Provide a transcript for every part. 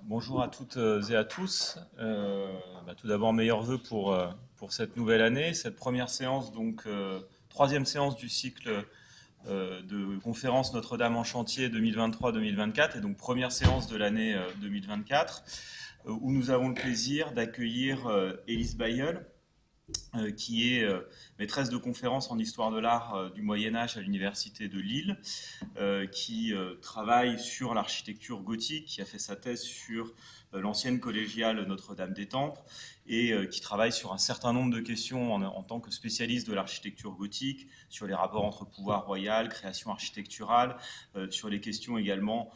Bonjour à toutes et à tous. Tout d'abord, meilleurs vœux pour cette nouvelle année, cette première séance, donc troisième séance du cycle de conférence Notre-Dame en chantier 2023-2024, et donc première séance de l'année 2024, où nous avons le plaisir d'accueillir Élise Bailleul, qui est maîtresse de conférences en histoire de l'art du Moyen-Âge à l'Université de Lille, qui travaille sur l'architecture gothique, qui a fait sa thèse sur l'ancienne collégiale Notre-Dame-des-Tempes, et qui travaille sur un certain nombre de questions en tant que spécialiste de l'architecture gothique, sur les rapports entre pouvoir royal, création architecturale, sur les questions également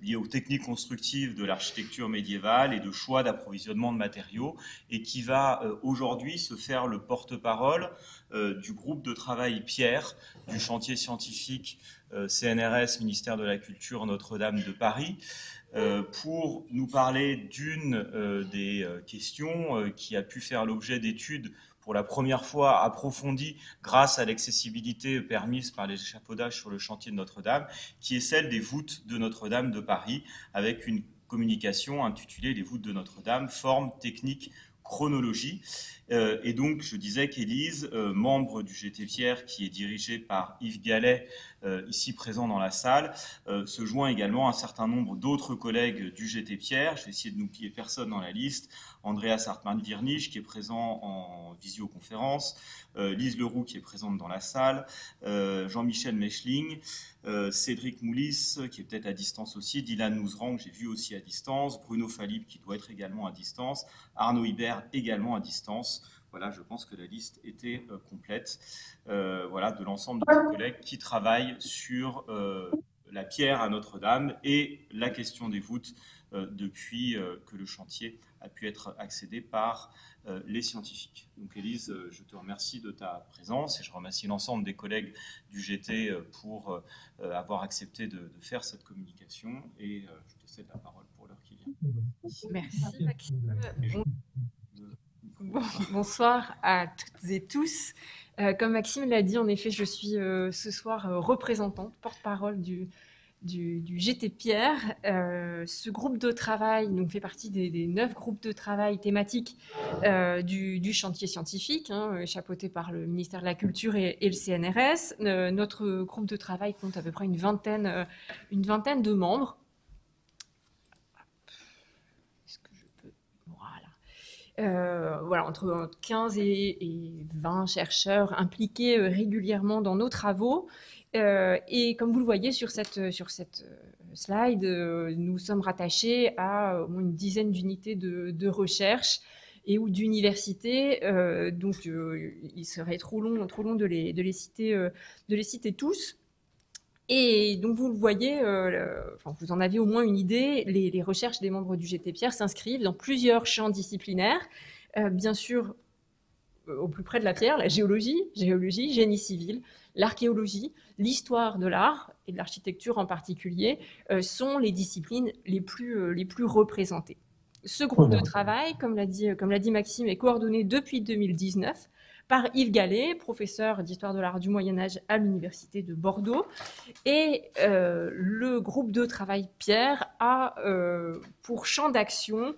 liées aux techniques constructives de l'architecture médiévale et de choix d'approvisionnement de matériaux, et qui va aujourd'hui se faire le porte-parole du groupe de travail Pierre, du chantier scientifique CNRS, Ministère de la Culture Notre-Dame de Paris, pour nous parler d'une des questions qui a pu faire l'objet d'études pour la première fois approfondie grâce à l'accessibilité permise par les échafaudages sur le chantier de Notre-Dame, qui est celle des voûtes de Notre-Dame de Paris, avec une communication intitulée Les voûtes de Notre-Dame, forme, technique, chronologie. Et donc, je disais qu'Élise, membre du GT Pierre, qui est dirigé par Yves Gallet, ici présent dans la salle, se joint également à un certain nombre d'autres collègues du GT Pierre. Je vais essayer de n'oublier personne dans la liste. Andreas Hartmann-Virnich, qui est présent en visioconférence, Lise Leroux, qui est présente dans la salle, Jean-Michel Mechling, Cédric Moulis, qui est peut-être à distance aussi, Dylan Nouzran, que j'ai vu aussi à distance, Bruno Falib, qui doit être également à distance, Arnaud Hibert, également à distance. Voilà, je pense que la liste était complète, de l'ensemble de nos collègues qui travaillent sur la pierre à Notre-Dame et la question des voûtes depuis que le chantier a pu être accédé par les scientifiques. Donc Élise, je te remercie de ta présence et je remercie l'ensemble des collègues du GT pour avoir accepté de faire cette communication, et je te cède la parole pour l'heure qui vient. Merci Maxime. Bonsoir à toutes et tous. Comme Maxime l'a dit, en effet, je suis ce soir représentante, porte-parole du GT Pierre. Ce groupe de travail fait partie des 9 groupes de travail thématiques du chantier scientifique, chapeauté par le ministère de la Culture et le CNRS. Notre groupe de travail compte à peu près une vingtaine de membres. Entre 15 et 20 chercheurs impliqués régulièrement dans nos travaux. Et comme vous le voyez sur cette slide, nous sommes rattachés à au moins une dizaine d'unités de recherche et ou d'universités. Il serait trop long de les citer tous. Et donc vous le voyez, vous en avez au moins une idée, les recherches des membres du GT Pierre s'inscrivent dans plusieurs champs disciplinaires, bien sûr au plus près de la pierre, la géologie, génie civil, l'archéologie, l'histoire de l'art et de l'architecture en particulier sont les disciplines les plus représentées. Ce groupe de travail, comme l'a dit Maxime, est coordonné depuis 2019 par Yves Gallet, professeur d'histoire de l'art du Moyen-Âge à l'Université de Bordeaux. Et le groupe de travail Pierre a pour champ d'action,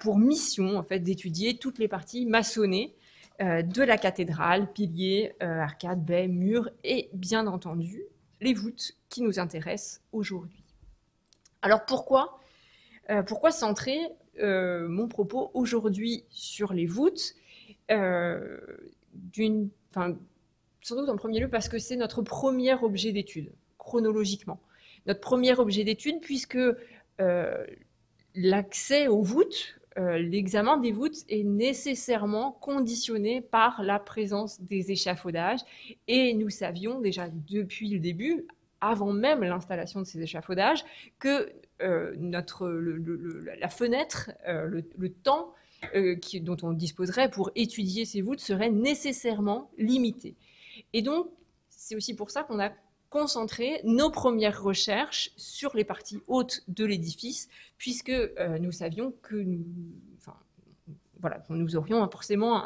pour mission en fait, d'étudier toutes les parties maçonnées de la cathédrale, piliers, arcades, baies, murs et bien entendu les voûtes qui nous intéressent aujourd'hui. Alors pourquoi centrer mon propos aujourd'hui sur les voûtes sans doute en premier lieu parce que c'est notre premier objet d'étude, chronologiquement. Notre premier objet d'étude puisque l'accès aux voûtes, l'examen des voûtes est nécessairement conditionné par la présence des échafaudages. Et nous savions déjà depuis le début, avant même l'installation de ces échafaudages, que la fenêtre, le temps dont on disposerait pour étudier ces voûtes serait nécessairement limité. Et donc, c'est aussi pour ça qu'on a concentré nos premières recherches sur les parties hautes de l'édifice, puisque nous savions que nous aurions forcément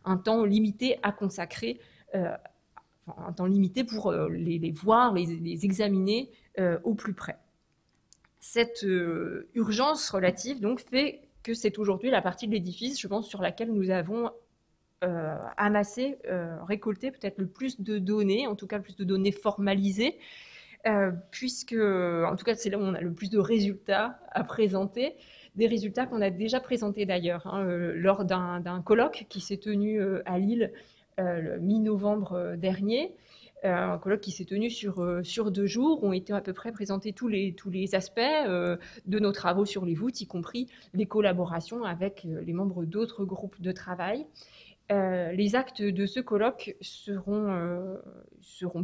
un temps limité à consacrer, un temps limité pour les voir, les examiner au plus près. Cette urgence relative donc fait que c'est aujourd'hui la partie de l'édifice, je pense, sur laquelle nous avons amassé, récolté peut-être le plus de données, en tout cas le plus de données formalisées, puisque, en tout cas, c'est là où on a le plus de résultats à présenter, des résultats qu'on a déjà présentés d'ailleurs lors d'un colloque qui s'est tenu à Lille le mi-novembre dernier. Un colloque qui s'est tenu sur 2 jours, où ont été à peu près présentés tous les aspects de nos travaux sur les voûtes, y compris les collaborations avec les membres d'autres groupes de travail. Les actes de ce colloque seront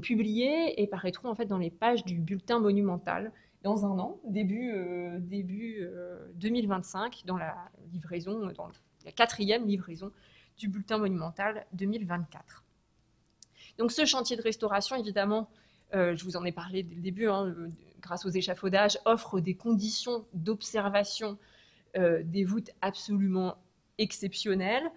publiés et paraîtront en fait dans les pages du bulletin monumental dans un an, début 2025, dans la livraison, dans la 4e livraison du bulletin monumental 2024. Donc ce chantier de restauration, évidemment, je vous en ai parlé dès le début, grâce aux échafaudages, offre des conditions d'observation des voûtes absolument exceptionnelles.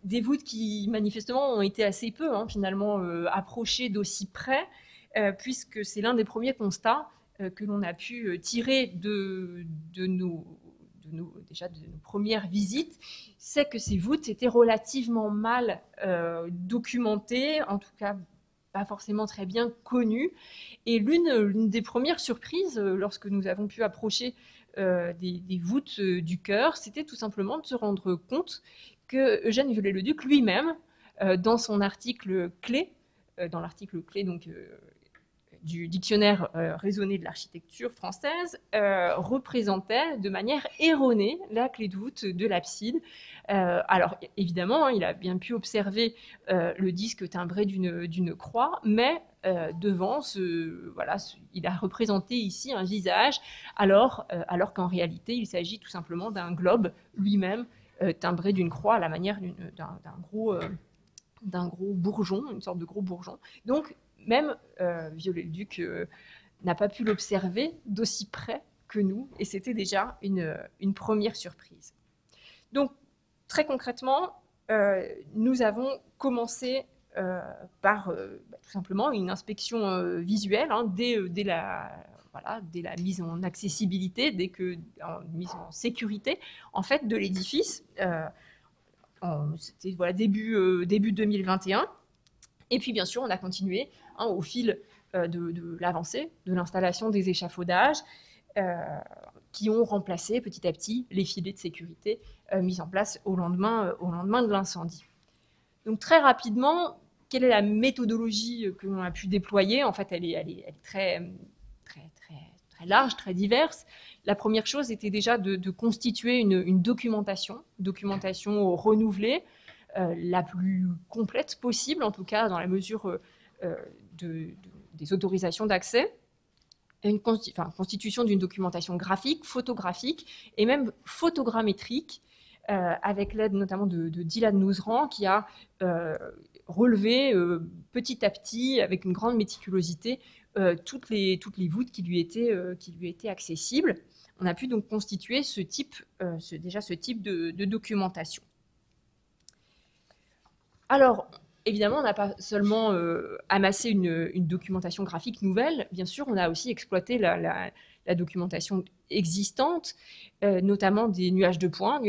Des voûtes qui manifestement ont été assez peu finalement approchées d'aussi près, puisque c'est l'un des premiers constats que l'on a pu tirer de nos premières visites, c'est que ces voûtes étaient relativement mal documentées, en tout cas pas forcément très bien connues. Et l'une des premières surprises lorsque nous avons pu approcher des voûtes du chœur, c'était tout simplement de se rendre compte que Eugène Viollet-le-Duc lui-même, dans son article clé, donc, du dictionnaire raisonné de l'architecture française, représentait de manière erronée la clé de voûte de l'abside. Alors évidemment, il a bien pu observer le disque timbré d'une croix, mais devant, il a représenté ici un visage, alors qu'en réalité, il s'agit tout simplement d'un globe lui-même timbré d'une croix à la manière d'un gros bourgeon, une sorte de gros bourgeon. Donc, même Viollet-le-Duc n'a pas pu l'observer d'aussi près que nous, et c'était déjà une première surprise. Donc, très concrètement, nous avons commencé par tout simplement une inspection visuelle dès la mise en accessibilité, mise en sécurité en fait de l'édifice. C'était début 2021. Et puis bien sûr, on a continué au fil de l'avancée de l'installation des échafaudages qui ont remplacé petit à petit les filets de sécurité mis en place au lendemain de l'incendie. Donc très rapidement, quelle est la méthodologie que l'on a pu déployer? En fait, elle est très large, très diverse. La première chose était déjà de constituer une documentation renouvelée, la plus complète possible, en tout cas dans la mesure des autorisations d'accès, constitution d'une documentation graphique, photographique et même photogrammétrique, avec l'aide notamment de Dylan Nouzran, qui a relevé petit à petit, avec une grande méticulosité, toutes les voûtes qui lui étaient accessibles. On a pu donc constituer ce type de documentation. Alors, évidemment, on n'a pas seulement amassé une documentation graphique nouvelle, bien sûr, on a aussi exploité la documentation existante, notamment des nuages de points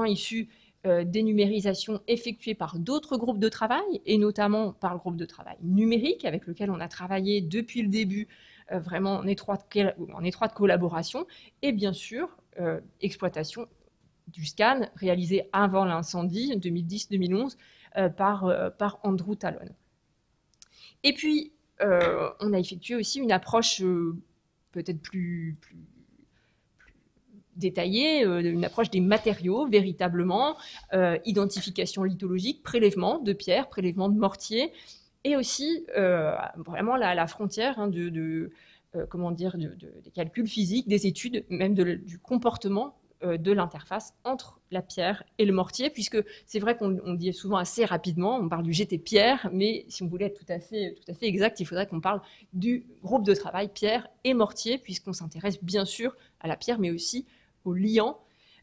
issus des numérisations effectuées par d'autres groupes de travail, et notamment par le groupe de travail numérique, avec lequel on a travaillé depuis le début, vraiment en étroite collaboration, et bien sûr, exploitation du scan réalisé avant l'incendie, 2010-2011, par Andrew Talon. Et puis, on a effectué aussi une approche peut-être plus détaillée, une approche des matériaux, véritablement, identification lithologique, prélèvement de pierres, prélèvement de mortier, et aussi vraiment la frontière des calculs physiques, des études, même du comportement de l'interface entre la pierre et le mortier, puisque c'est vrai qu'on dit souvent assez rapidement, on parle du GT pierre, mais si on voulait être tout à fait exact, il faudrait qu'on parle du groupe de travail pierre et mortier, puisqu'on s'intéresse bien sûr à la pierre, mais aussi au liant,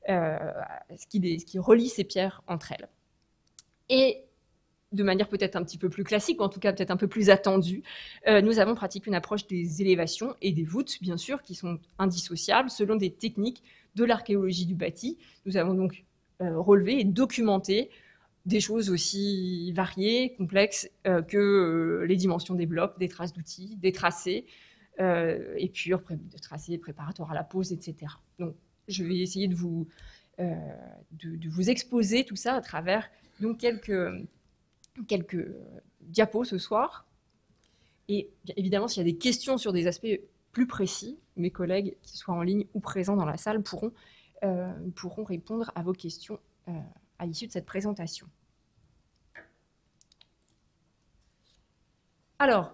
ce qui relie ces pierres entre elles. Et de manière peut-être un petit peu plus classique, en tout cas peut-être un peu plus attendue, nous avons pratiqué une approche des élévations et des voûtes, bien sûr, qui sont indissociables selon des techniques de l'archéologie du bâti. Nous avons donc relevé et documenté des choses aussi variées, complexes que les dimensions des blocs, des traces d'outils, des tracés, épures, de tracés préparatoires à la pose, etc. Donc, je vais essayer de vous exposer tout ça à travers donc quelques diapos ce soir. Et bien évidemment, s'il y a des questions sur des aspects plus précis, mes collègues, qui soient en ligne ou présents dans la salle, pourront répondre à vos questions à l'issue de cette présentation. Alors,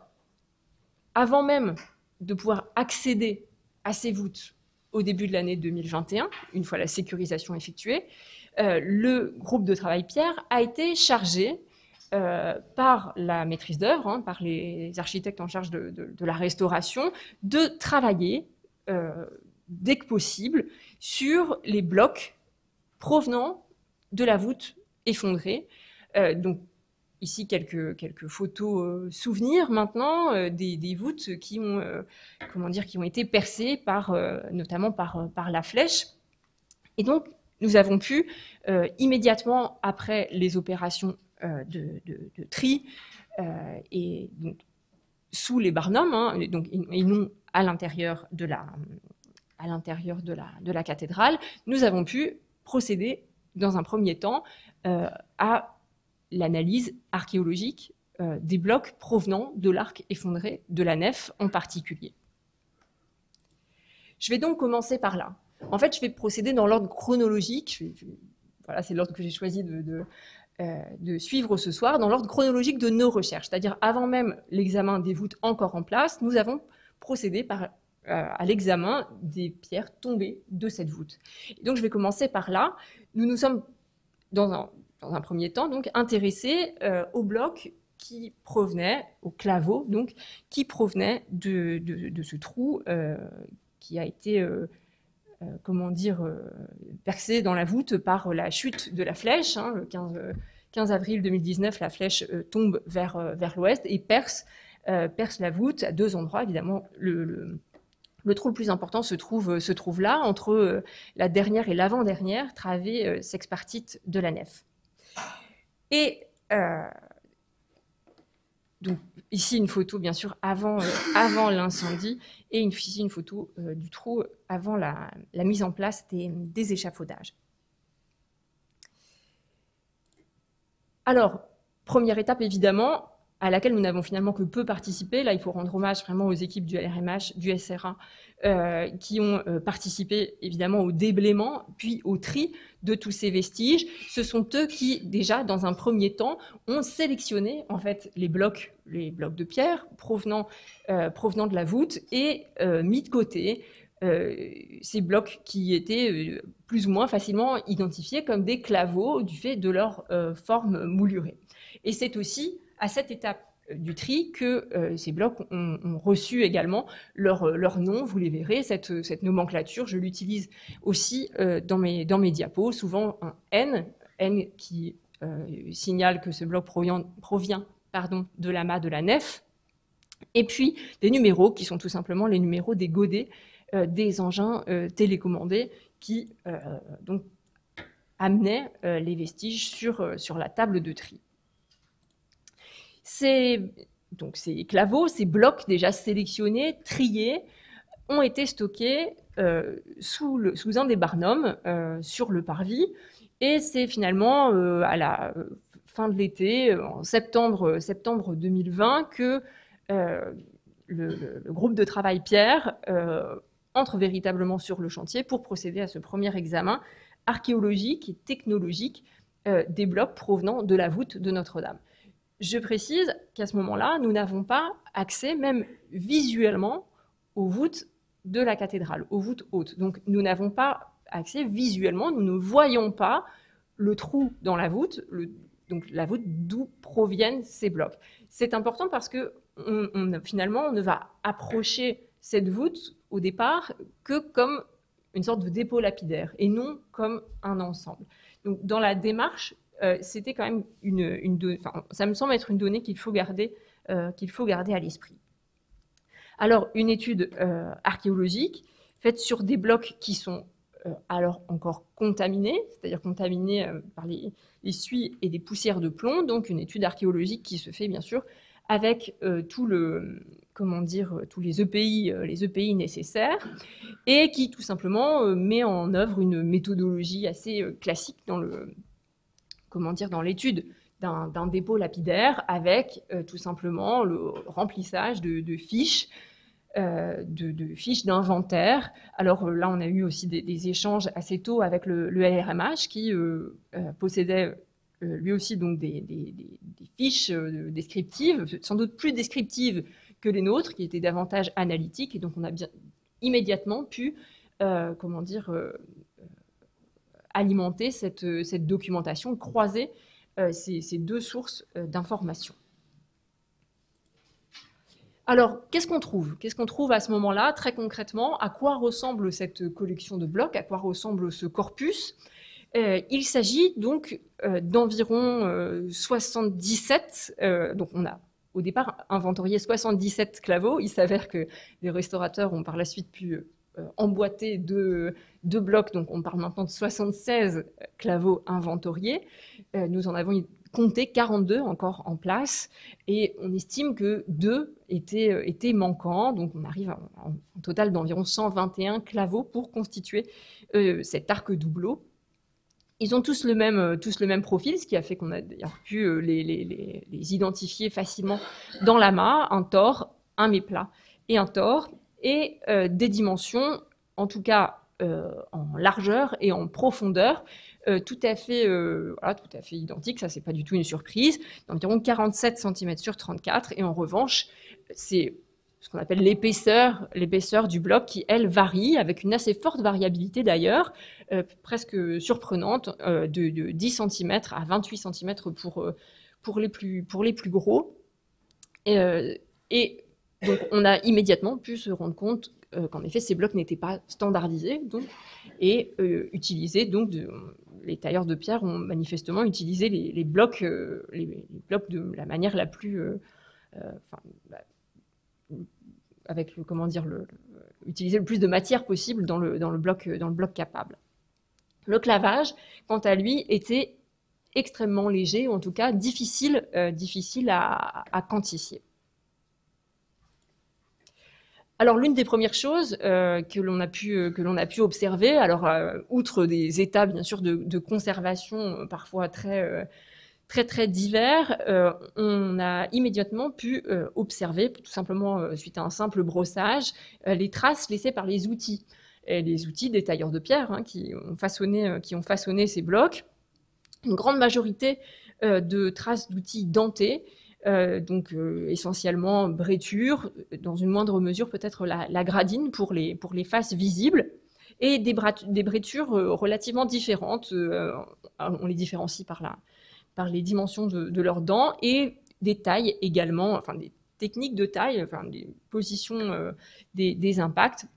avant même de pouvoir accéder à ces voûtes au début de l'année 2021, une fois la sécurisation effectuée, le groupe de travail Pierre a été chargé par la maîtrise d'œuvre, par les architectes en charge de la restauration, de travailler dès que possible sur les blocs provenant de la voûte effondrée. Donc ici quelques photos souvenirs maintenant des voûtes qui ont qui ont été percées notamment par la flèche. Et donc nous avons pu immédiatement après les opérations de tri et donc, sous les barnums, et non à l'intérieur de la cathédrale, nous avons pu procéder dans un premier temps à l'analyse archéologique des blocs provenant de l'arc effondré de la nef en particulier. Je vais donc commencer par là. En fait, je vais procéder dans l'ordre chronologique. Voilà, c'est l'ordre que j'ai choisi de suivre ce soir, dans l'ordre chronologique de nos recherches. C'est-à-dire, avant même l'examen des voûtes encore en place, nous avons procédé à l'examen des pierres tombées de cette voûte. Et donc, je vais commencer par là. Nous nous sommes, dans un premier temps, donc, intéressés aux blocs qui provenaient, aux claveaux, donc, qui provenaient de ce trou qui a été percé dans la voûte par la chute de la flèche. Le 15 avril 2019, la flèche tombe vers l'ouest et perce la voûte à deux endroits. Évidemment, le trou le plus important se trouve là, entre la dernière et l'avant-dernière travée sexpartite de la nef. Et donc, ici, une photo, bien sûr, avant l'incendie, et ici, une photo du trou avant la mise en place des échafaudages. Alors, première étape, évidemment, à laquelle nous n'avons finalement que peu participé. Là, il faut rendre hommage vraiment aux équipes du LRMH, du SRA, qui ont participé évidemment au déblaiement, puis au tri de tous ces vestiges. Ce sont eux qui, déjà, dans un premier temps, ont sélectionné en fait les blocs de pierre provenant de la voûte et mis de côté ces blocs qui étaient plus ou moins facilement identifiés comme des claveaux du fait de leur forme moulurée. Et c'est aussi à cette étape du tri que ces blocs ont reçu également leur nom. Vous les verrez, cette nomenclature, je l'utilise aussi dans mes diapos, souvent un N qui signale que ce bloc provient de l'amas de la nef, et puis des numéros qui sont tout simplement les numéros des godets des engins télécommandés qui donc amenaient les vestiges sur la table de tri. Ces claveaux, ces blocs déjà sélectionnés, triés, ont été stockés sous un des barnums sur le parvis. Et c'est finalement à la fin de l'été, en septembre 2020, que le groupe de travail Pierre entre véritablement sur le chantier pour procéder à ce premier examen archéologique et technologique des blocs provenant de la voûte de Notre-Dame. Je précise qu'à ce moment-là, nous n'avons pas accès, même visuellement, aux voûtes de la cathédrale, aux voûtes hautes. Donc, nous n'avons pas accès visuellement, nous ne voyons pas le trou dans la voûte, donc la voûte d'où proviennent ces blocs. C'est important parce que finalement, on ne va approcher cette voûte au départ que comme une sorte de dépôt lapidaire et non comme un ensemble. Donc, dans la démarche c'était quand même ça me semble être une donnée qu'il faut garder à l'esprit. Alors, une étude archéologique faite sur des blocs qui sont alors encore contaminés, c'est-à-dire contaminés par les suies et des poussières de plomb, donc une étude archéologique qui se fait bien sûr avec tous les EPI nécessaires, et qui tout simplement met en œuvre une méthodologie assez classique dans l'étude d'un dépôt lapidaire, avec tout simplement le remplissage de fiches, d'inventaire. Alors là, on a eu aussi des échanges assez tôt avec le LRMH, qui possédait lui aussi donc des fiches descriptives, sans doute plus descriptives que les nôtres, qui étaient davantage analytiques, et donc on a bien immédiatement pu alimenter cette documentation, croiser ces deux sources d'informations. Alors, qu'est-ce qu'on trouve? Qu'est-ce qu'on trouve à ce moment-là, très concrètement? À quoi ressemble cette collection de blocs? À quoi ressemble ce corpus? Il s'agit donc d'environ 77, donc on a au départ inventorié 77 claveaux. Il s'avère que les restaurateurs ont par la suite pu emboîter deux blocs, donc on parle maintenant de 76 claveaux inventoriés. Nous en avons compté 42 encore en place, et on estime que 2 étaient manquants, donc on arrive à un total d'environ 121 claveaux pour constituer cet arc doubleau. Ils ont tous le même profil, ce qui a fait qu'on a pu les identifier facilement dans l'amas: un tore, un méplat et un tore, et des dimensions, en tout cas en largeur et en profondeur, tout à fait identiques. Ça, c'est pas du tout une surprise, d'environ 47 cm sur 34, et en revanche, c'est ce qu'on appelle l'épaisseur du bloc qui, elle, varie, avec une assez forte variabilité d'ailleurs, presque surprenante, de 10 cm à 28 cm pour les plus gros. Et donc, on a immédiatement pu se rendre compte qu'en effet, ces blocs n'étaient pas standardisés, et utilisés. Donc, les tailleurs de pierre ont manifestement utilisé les blocs de la manière la plus... avec utiliser le plus de matière possible dans le bloc capable. Le clavage, quant à lui, était extrêmement léger, ou en tout cas difficile à quantifier. Alors, l'une des premières choses que l'on a pu observer, alors outre des états bien sûr de conservation parfois très divers, on a immédiatement pu observer, tout simplement suite à un simple brossage, les traces laissées par les outils. Et les outils des tailleurs de pierre qui ont façonné ces blocs. Une grande majorité de traces d'outils dentés, donc essentiellement bretures, dans une moindre mesure peut-être la gradine pour les faces visibles, et des bretures relativement différentes. On les différencie par les dimensions de leurs dents, et des tailles également, enfin des techniques de taille, enfin des positions des impacts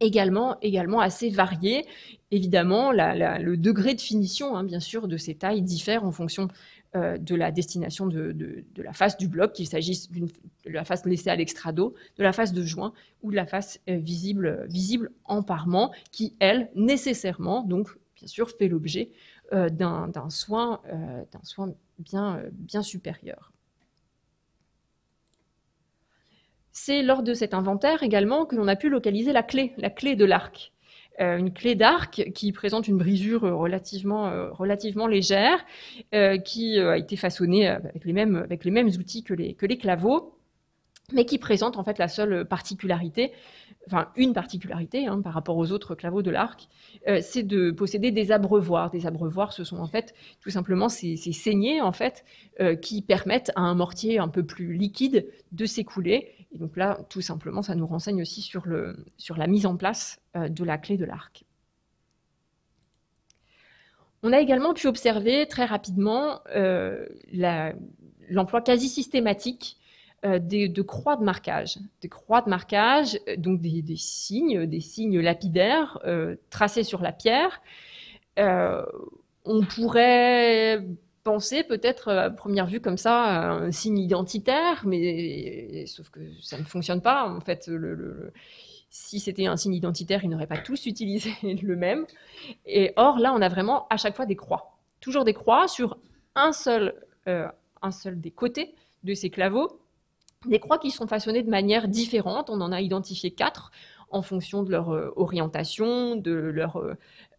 également assez variées. Évidemment, le degré de finition, bien sûr, de ces tailles diffère en fonction de la destination de la face du bloc, qu'il s'agisse de la face laissée à l'extrado, de la face de joint, ou de la face visible en parement, qui, elle, nécessairement, donc bien sûr, fait l'objet d'un soin bien supérieur. C'est lors de cet inventaire également que l'on a pu localiser la clé de l'arc. Une clé d'arc qui présente une brisure relativement légère, qui a été façonnée avec les mêmes outils que les claveaux, mais qui présente en fait la seule particularité, enfin une particularité par rapport aux autres claveaux de l'arc, c'est de posséder des abreuvoirs. Des abreuvoirs, ce sont en fait tout simplement ces saignées en fait qui permettent à un mortier un peu plus liquide de s'écouler. Et donc là, tout simplement, ça nous renseigne aussi sur la mise en place de la clé de l'arc. On a également pu observer très rapidement l'emploi quasi systématique de croix de marquage. Des croix de marquage, donc des signes lapidaires tracés sur la pierre. on pourrait penser peut-être à première vue comme ça à un signe identitaire, mais sauf que ça ne fonctionne pas. En fait, si c'était un signe identitaire, ils n'auraient pas tous utilisé le même. Et or, là, on a vraiment à chaque fois des croix. Toujours des croix sur un seul des côtés de ces claveaux. Des croix qui sont façonnées de manière différente. On en a identifié 4 en fonction de leur orientation, de leur,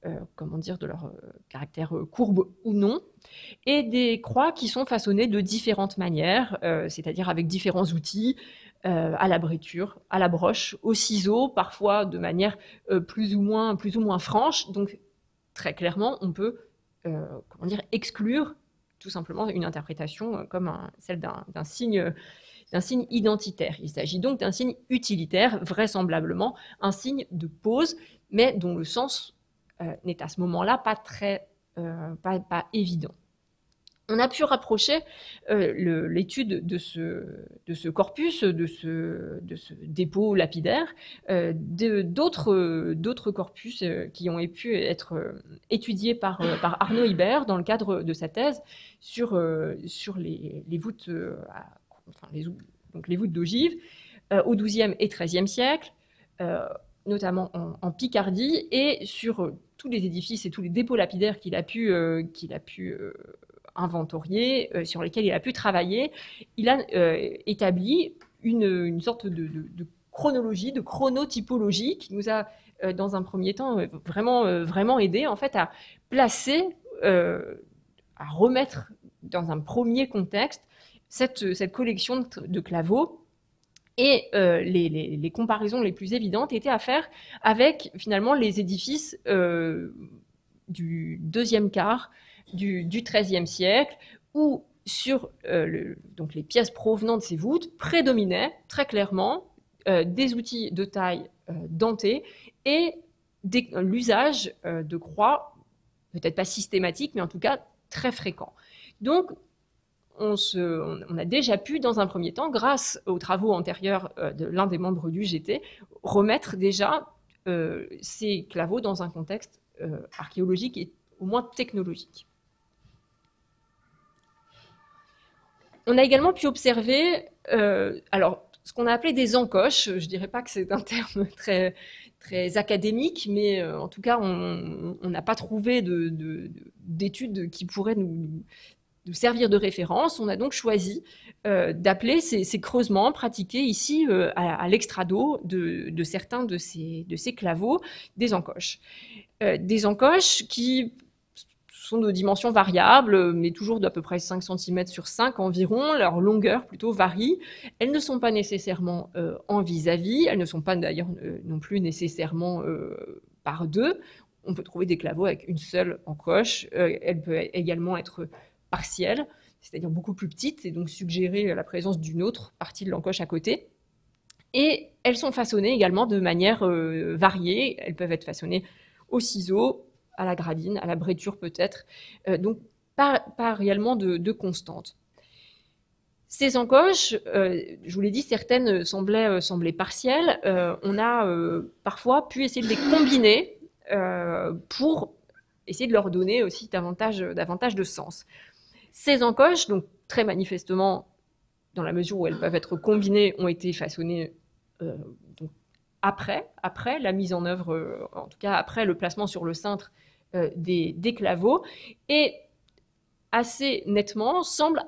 de leur caractère courbe ou non. Et des croix qui sont façonnées de différentes manières, c'est-à-dire avec différents outils, à la bréture, à la broche, au ciseau, parfois de manière plus ou moins franche. Donc, très clairement, on peut exclure tout simplement une interprétation comme celle d'un signe identitaire. Il s'agit donc d'un signe utilitaire, vraisemblablement un signe de pose, mais dont le sens n'est à ce moment-là pas évident. On a pu rapprocher l'étude de ce corpus, de ce dépôt lapidaire, d'autres corpus qui ont pu être étudiés par Arnaud Ibert dans le cadre de sa thèse sur les voûtes, les voûtes d'ogive au XIIe et XIIIe siècle, notamment en Picardie, et sur tous les édifices et tous les dépôts lapidaires qu'il a pu inventoriés, sur lesquels il a pu travailler. Il a établi une sorte de chronologie, de chronotypologie qui nous a, dans un premier temps, vraiment aidé en fait à placer, à remettre dans un premier contexte cette collection de claveaux. Et les comparaisons les plus évidentes étaient à faire avec finalement les édifices du deuxième quart du XIIIe siècle, où sur donc les pièces provenant de ces voûtes prédominaient très clairement des outils de taille dentée et l'usage de croix, peut-être pas systématique, mais en tout cas très fréquent. Donc, on a déjà pu, dans un premier temps, grâce aux travaux antérieurs de l'un des membres du GT, remettre déjà ces claveaux dans un contexte archéologique et au moins technologique. On a également pu observer, ce qu'on a appelé des encoches. Je ne dirais pas que c'est un terme très académique, mais en tout cas, on n'a pas trouvé d'études qui pourraient nous servir de référence. On a donc choisi d'appeler ces creusements pratiqués ici à l'extrado de certains de ces claveaux des encoches. Des encoches qui sont de dimensions variables, mais toujours d'à peu près 5 cm sur 5 environ. Leur longueur plutôt varie. Elles ne sont pas nécessairement en vis-à-vis. Elles ne sont pas d'ailleurs non plus nécessairement par deux. On peut trouver des claveaux avec une seule encoche. Elle peut également être partielle, c'est-à-dire beaucoup plus petite, et donc suggérer la présence d'une autre partie de l'encoche à côté. Et elles sont façonnées également de manière variée. Elles peuvent être façonnées au ciseau, à la gradine, à la bréture peut-être, donc pas réellement de constante. Ces encoches, je vous l'ai dit, certaines semblaient partielles. On a parfois pu essayer de les combiner pour essayer de leur donner aussi davantage de sens. Ces encoches, donc très manifestement, dans la mesure où elles peuvent être combinées, ont été façonnées donc après la mise en œuvre, en tout cas après le placement sur le cintre des claveaux, et assez nettement semblent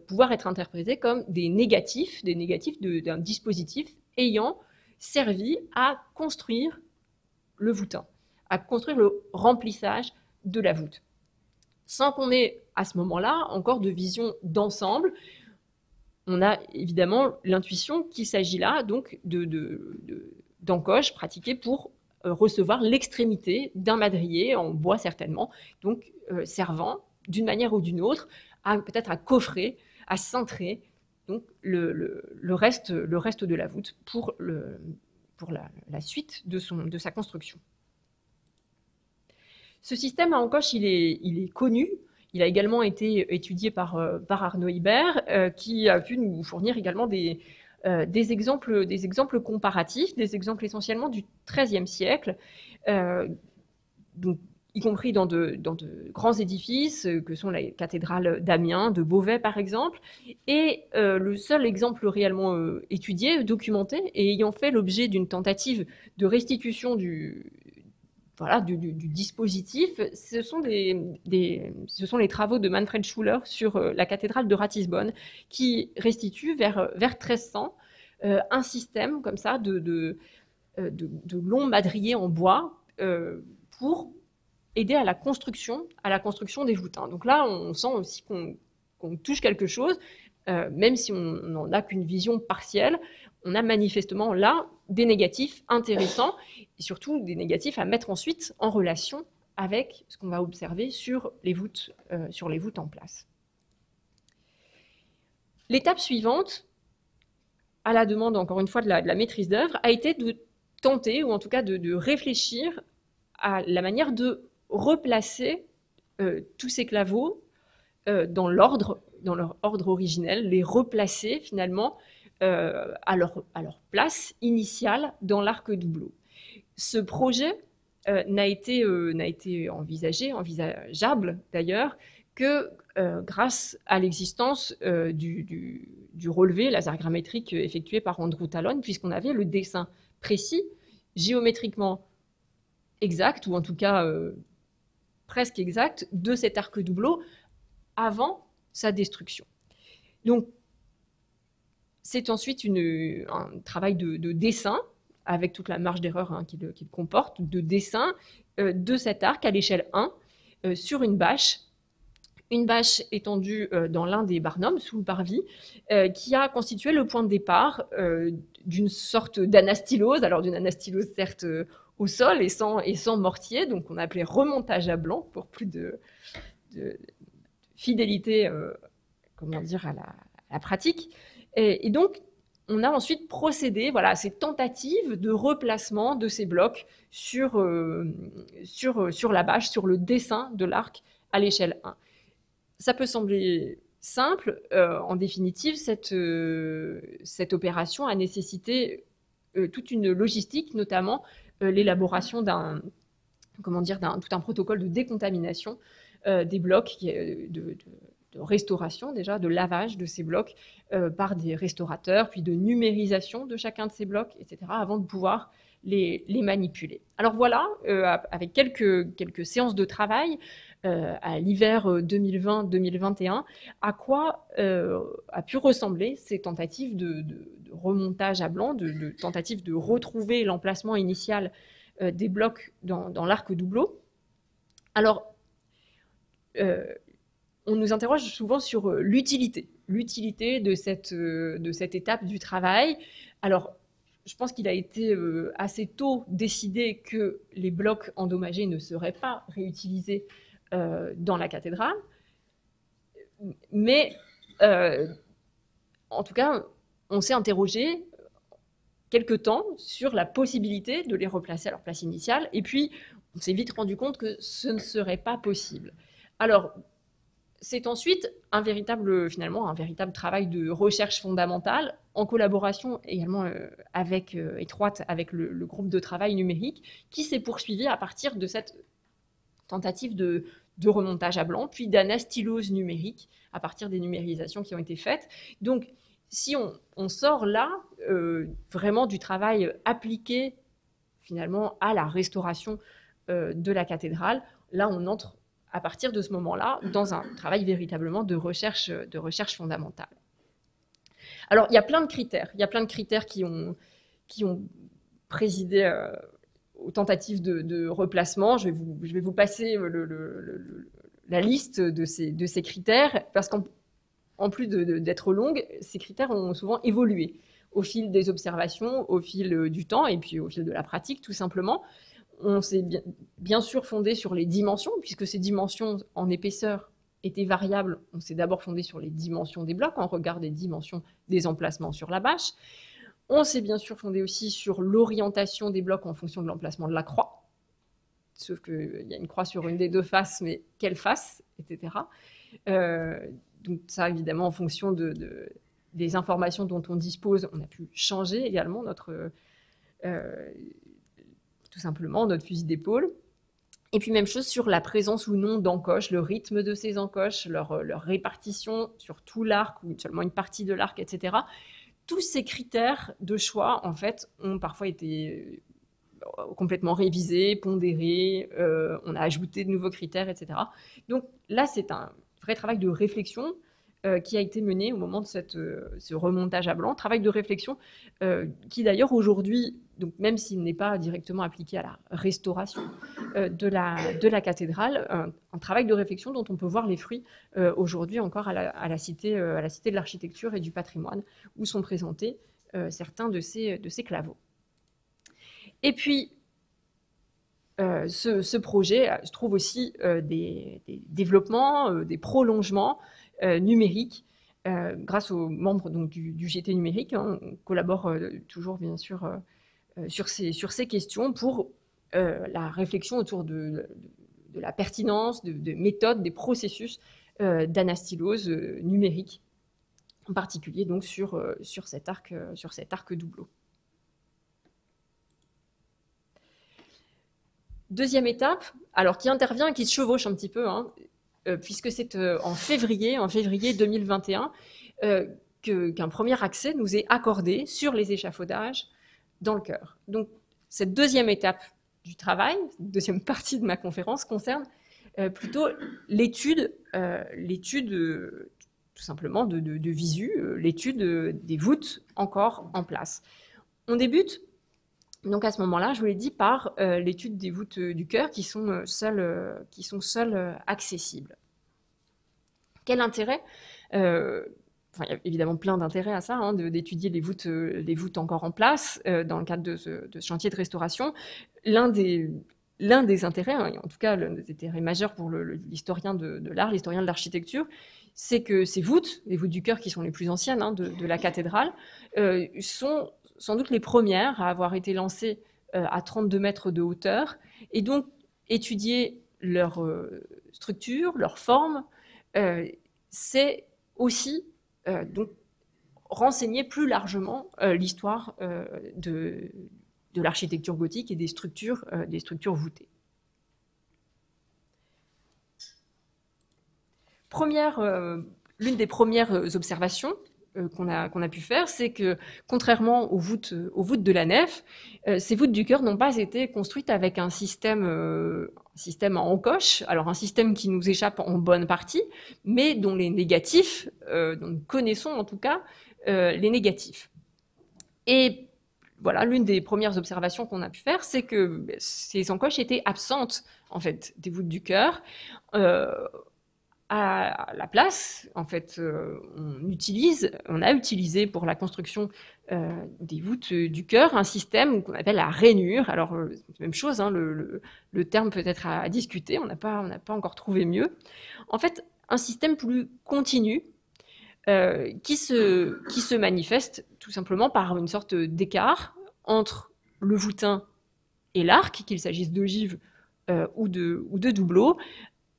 pouvoir être interprétés comme des négatifs d'un dispositif ayant servi à construire le voûtin, à construire le remplissage de la voûte. Sans qu'on ait à ce moment-là encore de vision d'ensemble, on a évidemment l'intuition qu'il s'agit là donc d'encoches pratiquées pour recevoir l'extrémité d'un madrier, en bois certainement, donc servant d'une manière ou d'une autre peut-être à coffrer, à cintrer donc le reste de la voûte pour la suite de sa construction. Ce système à encoche, il est connu. Il a également été étudié par Arnaud Ibert, qui a pu nous fournir également des exemples comparatifs, des exemples essentiellement du XIIIe siècle. Donc, y compris dans de grands édifices, que sont les cathédrales d'Amiens, de Beauvais par exemple. Et le seul exemple réellement étudié, documenté, et ayant fait l'objet d'une tentative de restitution du dispositif, ce sont les travaux de Manfred Schuller sur la cathédrale de Ratisbonne, qui restituent vers 1300 un système comme ça de longs madriers en bois pour aider à la construction des voûtes. Donc là, on sent aussi qu'on touche quelque chose, même si on n'en a qu'une vision partielle. On a manifestement là des négatifs intéressants, et surtout des négatifs à mettre ensuite en relation avec ce qu'on va observer sur les voûtes en place. L'étape suivante, à la demande encore une fois de la maîtrise d'œuvre, a été de tenter, ou en tout cas de réfléchir à la manière de replacer tous ces claveaux dans leur ordre originel, les replacer finalement à leur place initiale dans l'arc doubleau. Ce projet n'a été envisageable d'ailleurs que grâce à l'existence du relevé laser grammétrique effectué par Andrew Talon, puisqu'on avait le dessin précis, géométriquement exact, ou en tout cas presque exact, de cet arc doubleau avant sa destruction. Donc, c'est ensuite un travail de dessin, avec toute la marge d'erreur qu'il comporte, de dessin de cet arc à l'échelle 1 sur une bâche étendue dans l'un des barnums, sous le parvis, qui a constitué le point de départ d'une sorte d'anastylose, alors d'une anastylose certes au sol et sans mortier, donc on appelait remontage à blanc pour plus de fidélité à la pratique. Et donc, on a ensuite procédé à ces tentatives de replacement de ces blocs sur la bâche, sur le dessin de l'arc à l'échelle 1. Ça peut sembler simple. En définitive, cette opération a nécessité toute une logistique, notamment l'élaboration tout un protocole de décontamination des blocs, de restauration déjà, de lavage de ces blocs par des restaurateurs, puis de numérisation de chacun de ces blocs, etc., avant de pouvoir les manipuler. Alors voilà, avec quelques séances de travail à l'hiver 2020-2021, à quoi a pu ressembler ces tentatives de remontage à blanc, de tentatives de retrouver l'emplacement initial des blocs dans l'arc doubleau. Alors, on nous interroge souvent sur l'utilité de cette étape du travail. Alors, je pense qu'il a été assez tôt décidé que les blocs endommagés ne seraient pas réutilisés dans la cathédrale. Mais, en tout cas, on s'est interrogé quelque temps sur la possibilité de les replacer à leur place initiale. Et puis, on s'est vite rendu compte que ce ne serait pas possible. Alors, c'est ensuite un véritable travail de recherche fondamentale, en collaboration également étroite avec le groupe de travail numérique, qui s'est poursuivi à partir de cette tentative de remontage à blanc, puis d'anastylose numérique, à partir des numérisations qui ont été faites. Donc, si on sort là vraiment du travail appliqué finalement à la restauration de la cathédrale, là on entre à partir de ce moment-là dans un travail véritablement de recherche fondamentale. Alors il y a plein de critères qui ont présidé aux tentatives de replacement. Je vais vous passer la liste de ces critères, parce qu'en plus d'être longues, ces critères ont souvent évolué au fil des observations, au fil du temps, et puis au fil de la pratique, tout simplement. On s'est bien sûr fondé sur les dimensions, puisque ces dimensions en épaisseur étaient variables. On s'est d'abord fondé sur les dimensions des blocs, en regard des dimensions des emplacements sur la bâche. On s'est bien sûr fondé aussi sur l'orientation des blocs en fonction de l'emplacement de la croix. Sauf qu'il y a une croix sur une des deux faces, mais quelle face, etc. Donc ça, évidemment, en fonction des informations dont on dispose, on a pu changer également tout simplement notre fusil d'épaule. Et puis même chose sur la présence ou non d'encoches, le rythme de ces encoches, leur répartition sur tout l'arc ou seulement une partie de l'arc, etc. Tous ces critères de choix, en fait, ont parfois été complètement révisés, pondérés, on a ajouté de nouveaux critères, etc. Donc là, c'est un vrai travail de réflexion qui a été mené au moment de ce remontage à blanc, travail de réflexion qui d'ailleurs aujourd'hui, donc même s'il n'est pas directement appliqué à la restauration de la cathédrale, un travail de réflexion dont on peut voir les fruits aujourd'hui encore à la cité de l'architecture et du patrimoine, où sont présentés certains de ces claveaux. Et puis, ce projet se trouve aussi des développements, des prolongements numériques grâce aux membres donc, du GT numérique. Hein, on collabore toujours, bien sûr, sur ces questions pour la réflexion autour de la pertinence, de méthodes, des processus d'anastylose numérique, en particulier donc sur cet arc doubleau. Deuxième étape, alors qui intervient et qui se chevauche un petit peu, hein, puisque c'est en février 2021 qu'un premier accès nous est accordé sur les échafaudages dans le chœur. Donc cette deuxième étape du travail, deuxième partie de ma conférence, concerne plutôt l'étude tout simplement de visu, l'étude des voûtes encore en place. On débute donc à ce moment-là, je vous l'ai dit, par l'étude des voûtes du chœur qui sont seules accessibles. Quel intérêt il y a évidemment plein d'intérêts à ça, hein, d'étudier les voûtes encore en place dans le cadre de ce chantier de restauration. L'un des intérêts, hein, en tout cas l'un des intérêts majeurs pour l'historien de l'art, l'historien de l'architecture, c'est que ces voûtes, les voûtes du chœur qui sont les plus anciennes hein, de la cathédrale, sont sans doute les premières à avoir été lancées à 32 mètres de hauteur, et donc étudier leur structure, leur forme, c'est aussi donc renseigner plus largement l'histoire de l'architecture gothique et des structures voûtées. L'une des premières observations qu'on a pu faire, c'est que contrairement aux voûtes de la nef, ces voûtes du chœur n'ont pas été construites avec un système en encoche, alors un système qui nous échappe en bonne partie, mais dont les négatifs, dont nous connaissons en tout cas les négatifs. Et voilà, l'une des premières observations qu'on a pu faire, c'est que ces encoches étaient absentes en fait des voûtes du chœur. À la place, en fait, on a utilisé pour la construction des voûtes du chœur un système qu'on appelle la rainure. Alors, c'est la même chose, hein, le terme peut être à discuter, on n'a pas encore trouvé mieux. En fait, un système plus continu qui se manifeste tout simplement par une sorte d'écart entre le voûtin et l'arc, qu'il s'agisse d'ogives ou de doubleaux,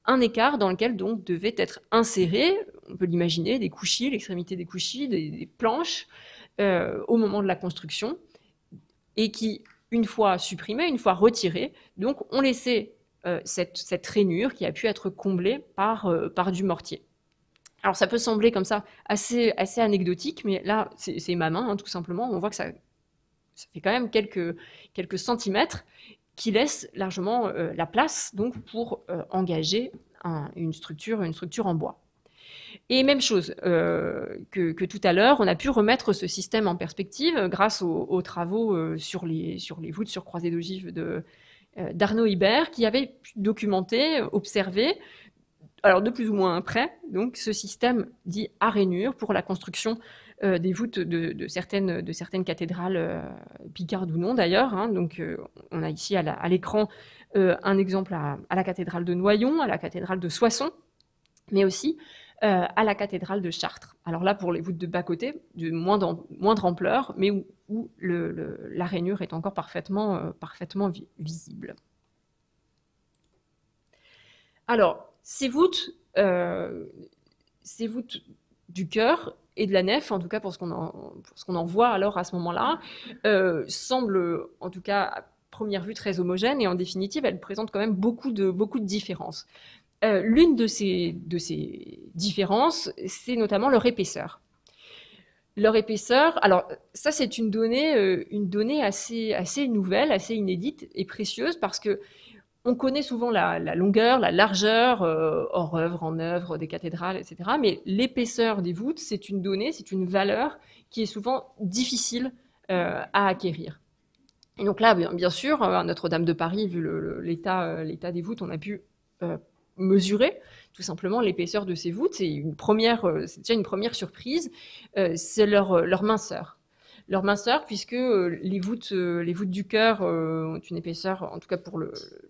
un écart dans lequel donc devaient être insérés, on peut l'imaginer, des couchis, l'extrémité des couchis, des planches au moment de la construction, et qui, une fois supprimés, une fois retirés, donc ont laissé cette rainure qui a pu être comblée par du mortier. Alors ça peut sembler comme ça assez anecdotique, mais là c'est ma main hein, tout simplement, on voit que ça fait quand même quelques centimètres qui laisse largement la place donc, pour engager une structure en bois. Et même chose que tout à l'heure, on a pu remettre ce système en perspective grâce aux travaux sur les voûtes sur croisées d'ogives d'Arnaud Ibert, qui avait pu documenter, observer, alors de plus ou moins près, donc ce système dit à rainure pour la construction des voûtes de certaines cathédrales picardes ou non d'ailleurs. Hein, donc on a ici à l'écran un exemple à la cathédrale de Noyon, à la cathédrale de Soissons, mais aussi à la cathédrale de Chartres. Alors là, pour les voûtes de bas-côté, de moindre ampleur, mais où la rainure est encore parfaitement visible. Alors, ces voûtes du chœur et de la nef, en tout cas pour ce qu'on en voit alors à ce moment-là, semblent en tout cas première vue très homogènes et en définitive, elles présentent quand même beaucoup de différences. L'une de ces différences, c'est notamment leur épaisseur. Leur épaisseur, alors ça c'est une donnée assez nouvelle, assez inédite et précieuse parce que on connaît souvent la longueur, la largeur, hors œuvre, en œuvre, des cathédrales, etc. Mais l'épaisseur des voûtes, c'est une donnée, c'est une valeur qui est souvent difficile à acquérir. Et donc là, bien sûr, à Notre-Dame de Paris, vu l'état des voûtes, on a pu mesurer tout simplement l'épaisseur de ces voûtes. C'est déjà une première surprise, c'est leur minceur. Leur minceur, puisque les voûtes du chœur ont une épaisseur, en tout cas pour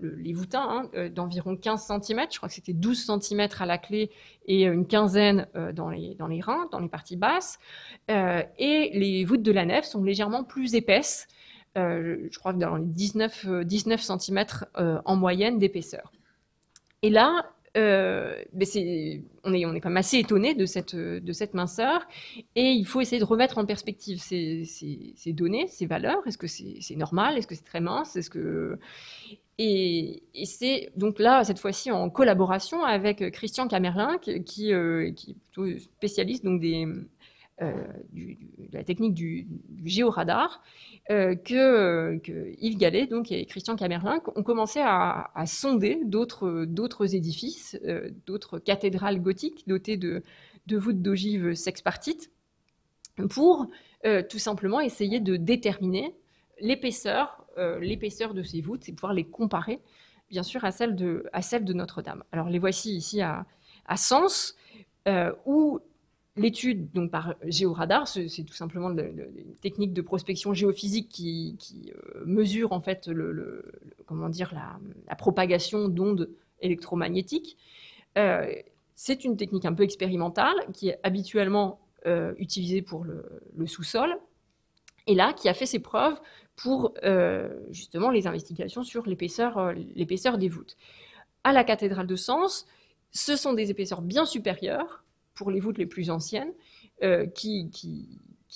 les voûtins, d'environ 15 cm. Je crois que c'était 12 cm à la clé et une quinzaine dans les reins, dans les parties basses. Et les voûtes de la nef sont légèrement plus épaisses, je crois que dans les 19 cm en moyenne d'épaisseur. Et là, on est quand même assez étonné de cette minceur, et il faut essayer de remettre en perspective ces données, ces valeurs. Est-ce que c'est normal? Est-ce que c'est très mince? Et c'est donc là, cette fois-ci, en collaboration avec Christian Kamerlingh, qui est plutôt spécialiste donc de la technique du géoradar, que Yves Gallet donc, et Christian Kamerlingh ont commencé à sonder d'autres édifices, d'autres cathédrales gothiques dotées de voûtes d'ogives sexpartites, pour tout simplement essayer de déterminer l'épaisseur de ces voûtes et pouvoir les comparer, bien sûr, à celles de Notre-Dame. Alors les voici ici à Sens, où l'étude donc par géoradar, c'est tout simplement une technique de prospection géophysique qui mesure en fait la propagation d'ondes électromagnétiques. C'est une technique un peu expérimentale qui est habituellement utilisée pour le sous-sol, et là qui a fait ses preuves pour justement les investigations sur l'épaisseur des voûtes. À la cathédrale de Sens, ce sont des épaisseurs bien supérieures pour les voûtes les plus anciennes, qui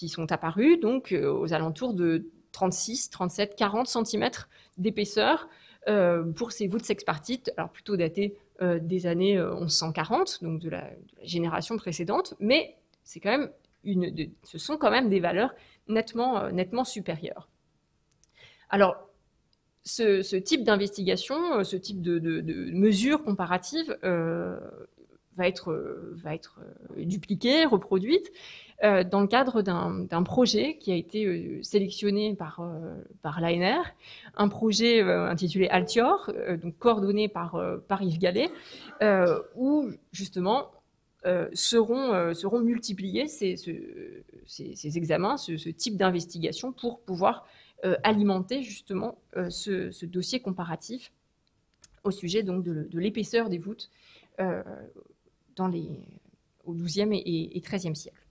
sont apparues donc aux alentours de 36, 37, 40 cm d'épaisseur pour ces voûtes sexpartites, alors plutôt datées des années 1140, donc de la génération précédente, mais c'est quand même ce sont quand même des valeurs nettement supérieures. Alors, ce type d'investigation, ce type de mesures comparatives va être dupliquée, reproduite dans le cadre d'un projet qui a été sélectionné par l'ANR, un projet intitulé Altior, donc coordonné par Yves Gallet, où justement seront multipliés ces examens, ce type d'investigation pour pouvoir alimenter justement ce dossier comparatif au sujet donc de l'épaisseur des voûtes au XIIe et XIIIe siècle.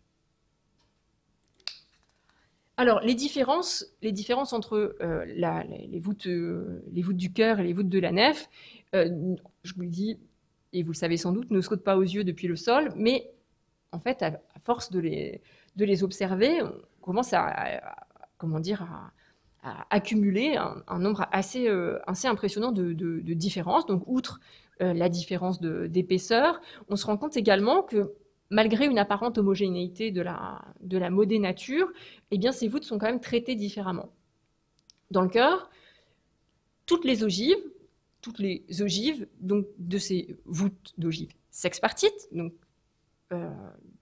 Alors, les différences entre les voûtes du chœur et les voûtes de la nef, je vous le dis, et vous le savez sans doute, ne sautent pas aux yeux depuis le sol, mais en fait, à force de les observer, on commence à accumuler un nombre assez impressionnant de différences. Donc, outre la différence d'épaisseur, on se rend compte également que malgré une apparente homogénéité de la modénature, eh bien, ces voûtes sont quand même traitées différemment. Dans le chœur, toutes les ogives donc, de ces voûtes d'ogives sexpartites, donc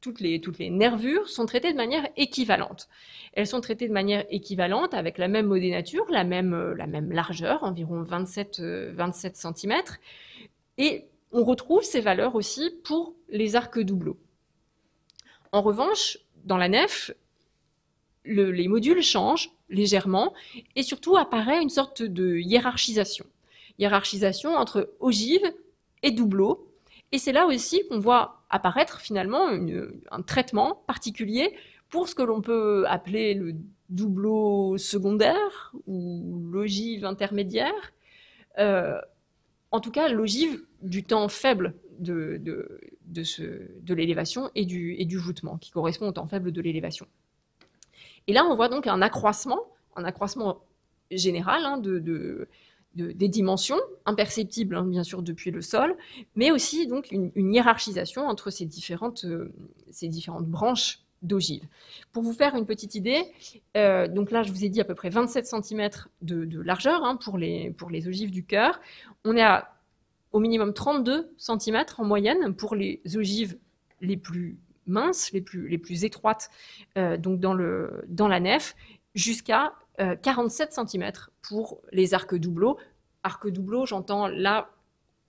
toutes les nervures sont traitées de manière équivalente. Elles sont traitées de manière équivalente avec la même modénature, la même largeur, environ 27 cm. Et on retrouve ces valeurs aussi pour les arcs doubleaux. En revanche, dans la nef, les modules changent légèrement et surtout apparaît une sorte de hiérarchisation entre ogives et doubleaux. Et c'est là aussi qu'on voit apparaître finalement un traitement particulier pour ce que l'on peut appeler le doubleau secondaire ou l'ogive intermédiaire. En tout cas, l'ogive du temps faible de l'élévation et du voûtement, qui correspond au temps faible de l'élévation. Et là, on voit donc un accroissement générale hein, des dimensions, imperceptibles hein, bien sûr depuis le sol, mais aussi donc une hiérarchisation entre ces différentes branches d'ogives. Pour vous faire une petite idée, donc là je vous ai dit à peu près 27 cm de largeur hein, pour les ogives du cœur. On est à au minimum 32 cm en moyenne pour les ogives les plus minces, les plus étroites donc dans la nef, jusqu'à 47 cm pour les arcs doubleaux. Arcs doubleaux, j'entends là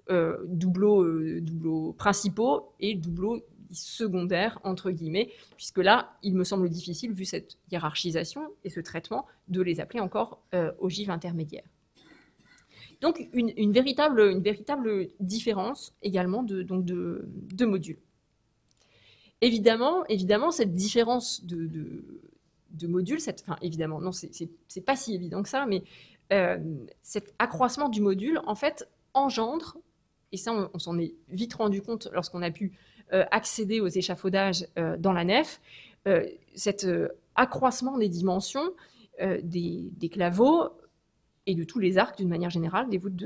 doubleaux principaux et doubleaux secondaires, entre guillemets, puisque là, il me semble difficile, vu cette hiérarchisation et ce traitement, de les appeler encore ogives intermédiaires. Donc, une véritable différence également de modules. Évidemment, cette différence de modules, évidemment, non, c'est pas si évident que ça, mais cet accroissement du module, en fait, engendre, et ça, on s'en est vite rendu compte lorsqu'on a pu accéder aux échafaudages dans la nef, cet accroissement des dimensions des claveaux et de tous les arcs d'une manière générale, des voûtes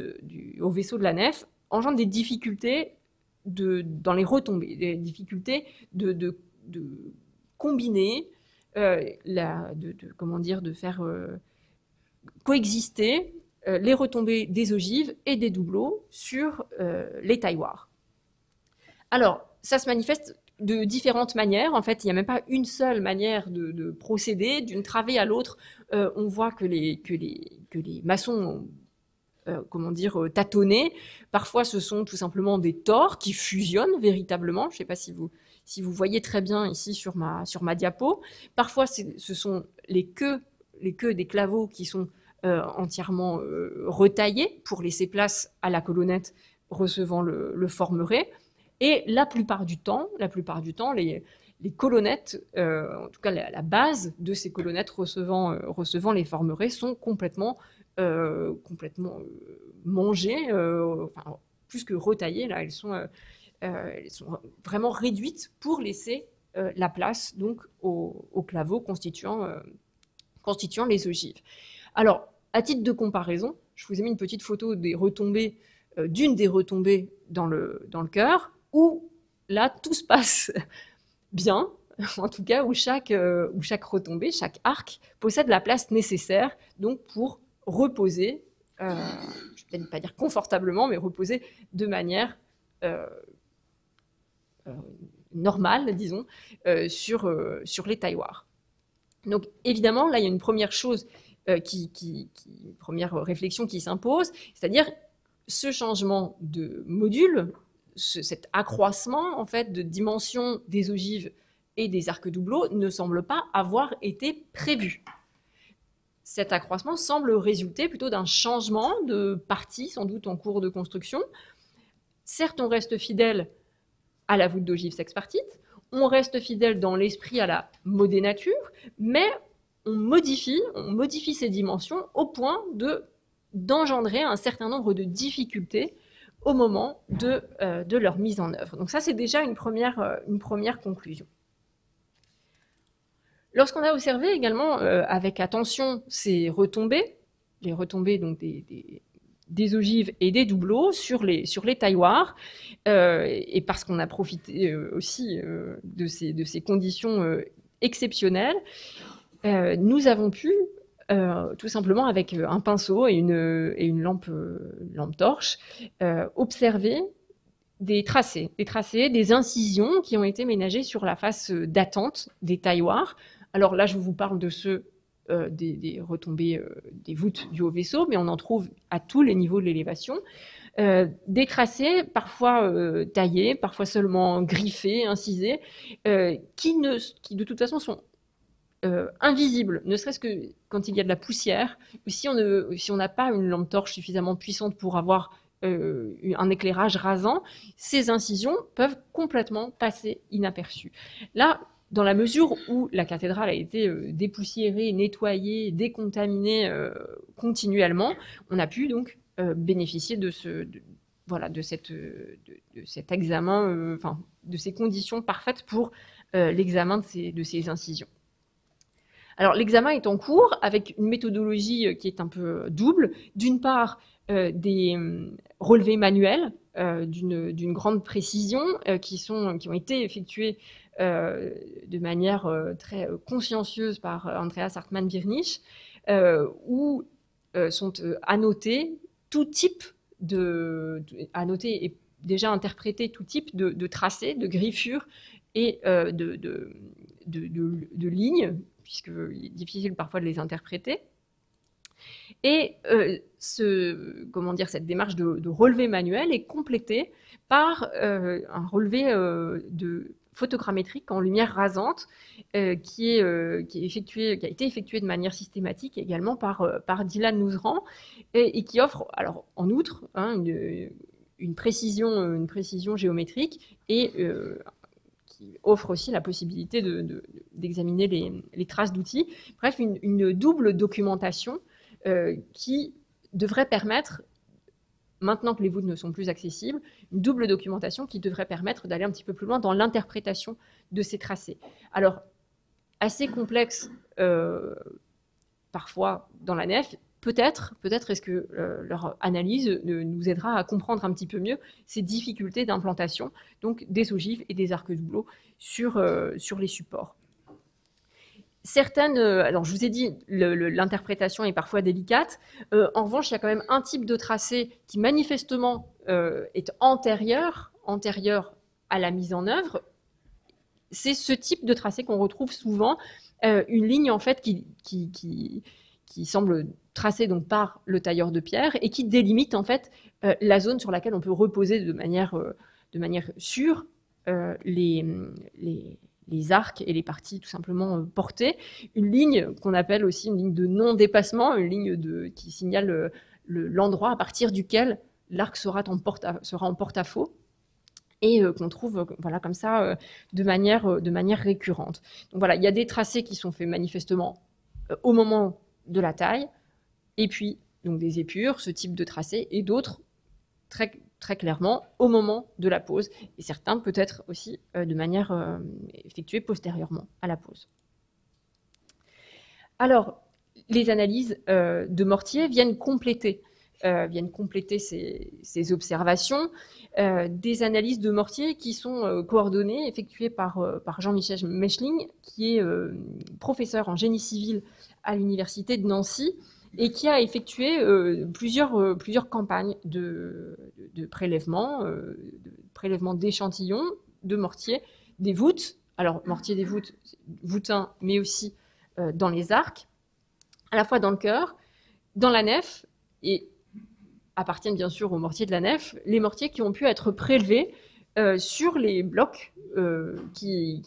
au vaisseau de la nef, engendre des difficultés dans les retombées, des difficultés de combiner, de faire coexister les retombées des ogives et des doubleaux sur les tailloirs. Alors, ça se manifeste de différentes manières. En fait, il n'y a même pas une seule manière de procéder. D'une travée à l'autre, on voit que les maçons ont tâtonné. Parfois, ce sont tout simplement des tors qui fusionnent véritablement. Je ne sais pas si vous voyez très bien ici sur ma diapo. Parfois, ce sont les queues des claveaux qui sont entièrement retaillés pour laisser place à la colonnette recevant le formeret. Et la plupart du temps, les colonnettes, en tout cas la base de ces colonnettes recevant les formerets sont complètement mangées, plus que retaillées. Là, elles sont vraiment réduites pour laisser la place donc aux claveaux constituant les ogives. Alors, à titre de comparaison, je vous ai mis une petite photo des retombées, d'une des retombées dans le cœur, où là, tout se passe bien, en tout cas, où chaque retombée, chaque arc possède la place nécessaire donc pour reposer, je ne vais peut-être pas dire confortablement, mais reposer de manière normale, disons, sur les tailloirs. Donc évidemment, là, il y a une première chose, une première réflexion qui s'impose, c'est-à-dire ce changement de module, cet accroissement en fait de dimension des ogives et des arcs doubleaux ne semble pas avoir été prévu. Cet accroissement semble résulter plutôt d'un changement de partie, sans doute en cours de construction. Certes, on reste fidèle à la voûte d'ogive sexpartite, on reste fidèle dans l'esprit à la modénature, mais on modifie ces dimensions au point d'engendrer un certain nombre de difficultés au moment de leur mise en œuvre. Donc ça, c'est déjà une première conclusion. Lorsqu'on a observé également avec attention ces retombées, les retombées donc des ogives et des doubleaux sur les tailloirs, et parce qu'on a profité aussi de ces conditions exceptionnelles, nous avons pu tout simplement avec un pinceau et une lampe torche, observer des tracés, des incisions qui ont été ménagées sur la face d'attente des tailloirs. Alors là, je vous parle de ceux des retombées des voûtes du haut vaisseau, mais on en trouve à tous les niveaux de l'élévation. Des tracés parfois taillés, parfois seulement griffés, incisés, qui de toute façon sont invisible, ne serait-ce que quand il y a de la poussière, ou si on n'a pas une lampe torche suffisamment puissante pour avoir un éclairage rasant, ces incisions peuvent complètement passer inaperçues. Là, dans la mesure où la cathédrale a été dépoussiérée, nettoyée, décontaminée continuellement, on a pu donc bénéficier de cet examen, de ces conditions parfaites pour l'examen de ces incisions. Alors l'examen est en cours avec une méthodologie qui est un peu double. D'une part, des relevés manuels d'une grande précision qui ont été effectués de manière très consciencieuse par Andreas Hartmann-Virnich, où sont annotés tout type annotés et déjà interprétés tout type de tracés, de griffures et de lignes, puisqu'il est difficile parfois de les interpréter. Et cette démarche de relevé manuel est complétée par un relevé photogrammétrique en lumière rasante qui a été effectué de manière systématique également par Dylan Nouzran et qui offre, alors en outre, une précision géométrique et qui offre aussi la possibilité d'examiner les traces d'outils. Bref, une double documentation qui devrait permettre, maintenant que les voûtes ne sont plus accessibles, une double documentation qui devrait permettre d'aller un petit peu plus loin dans l'interprétation de ces tracés. Alors, assez complexe parfois dans la nef, peut-être est-ce que leur analyse nous aidera à comprendre un petit peu mieux ces difficultés d'implantation, donc des ogives et des arcs-doubleaux sur les supports. Certaines, alors je vous ai dit, l'interprétation est parfois délicate. En revanche, il y a quand même un type de tracé qui manifestement est antérieur à la mise en œuvre. C'est ce type de tracé qu'on retrouve souvent, une ligne en fait qui semble tracée donc par le tailleur de pierre et qui délimite en fait la zone sur laquelle on peut reposer de manière sûre les arcs et les parties tout simplement portées. Une ligne qu'on appelle aussi une ligne de non-dépassement, une ligne qui signale l'endroit à partir duquel l'arc sera en porte-à-faux et qu'on trouve voilà, comme ça de manière récurrente. Donc voilà, il y a des tracés qui sont faits manifestement au moment de la taille, et puis donc des épures, ce type de tracé, et d'autres très clairement au moment de la pose, et certains peut-être aussi de manière effectuée postérieurement à la pose. Alors, les analyses de Mortier viennent compléter ces observations, des analyses de Mortier qui sont coordonnées, effectuées par Jean-Michel Mechling, qui est professeur en génie civil à l'université de Nancy, et qui a effectué plusieurs campagnes de prélèvement d'échantillons de mortier, des voûtes, alors mortier des voûtes, voûtins, mais aussi dans les arcs, à la fois dans le chœur, dans la nef, et appartiennent bien sûr aux mortiers de la nef, les mortiers qui ont pu être prélevés sur les blocs qui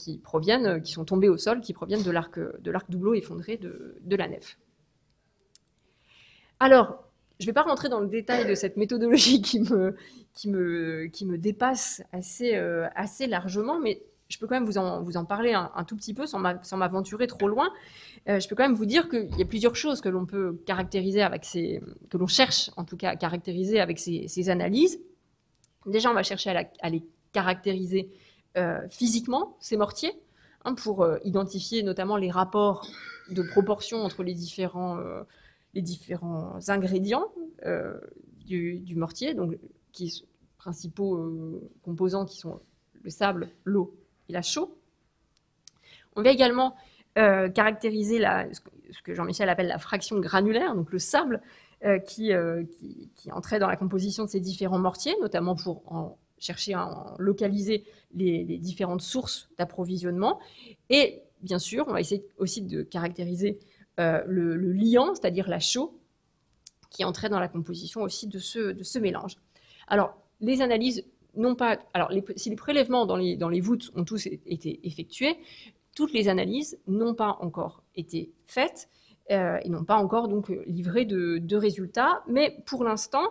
sont tombés au sol, qui proviennent de l'arc doubleau effondré de la nef. Alors, je ne vais pas rentrer dans le détail de cette méthodologie qui me dépasse assez largement, mais je peux quand même vous en parler un tout petit peu sans m'aventurer trop loin. Je peux quand même vous dire qu'il y a plusieurs choses que l'on peut caractériser que l'on cherche en tout cas à caractériser avec ces analyses. Déjà, on va chercher à les caractériser physiquement, ces mortiers, pour identifier notamment les rapports de proportion entre les différents ingrédients du mortier, donc principaux composants qui sont le sable, l'eau et la chaux. On va également caractériser ce que Jean-Michel appelle la fraction granulaire, donc le sable qui entrait dans la composition de ces différents mortiers, notamment pour chercher à en localiser les différentes sources d'approvisionnement. Et bien sûr, on va essayer aussi de caractériser le liant, c'est-à-dire la chaux, qui entrait dans la composition aussi de ce mélange. Alors, les analyses n'ont pas... Alors, si les prélèvements dans les voûtes ont tous été effectués, toutes les analyses n'ont pas encore été faites et n'ont pas encore donc livré de résultats. Mais pour l'instant,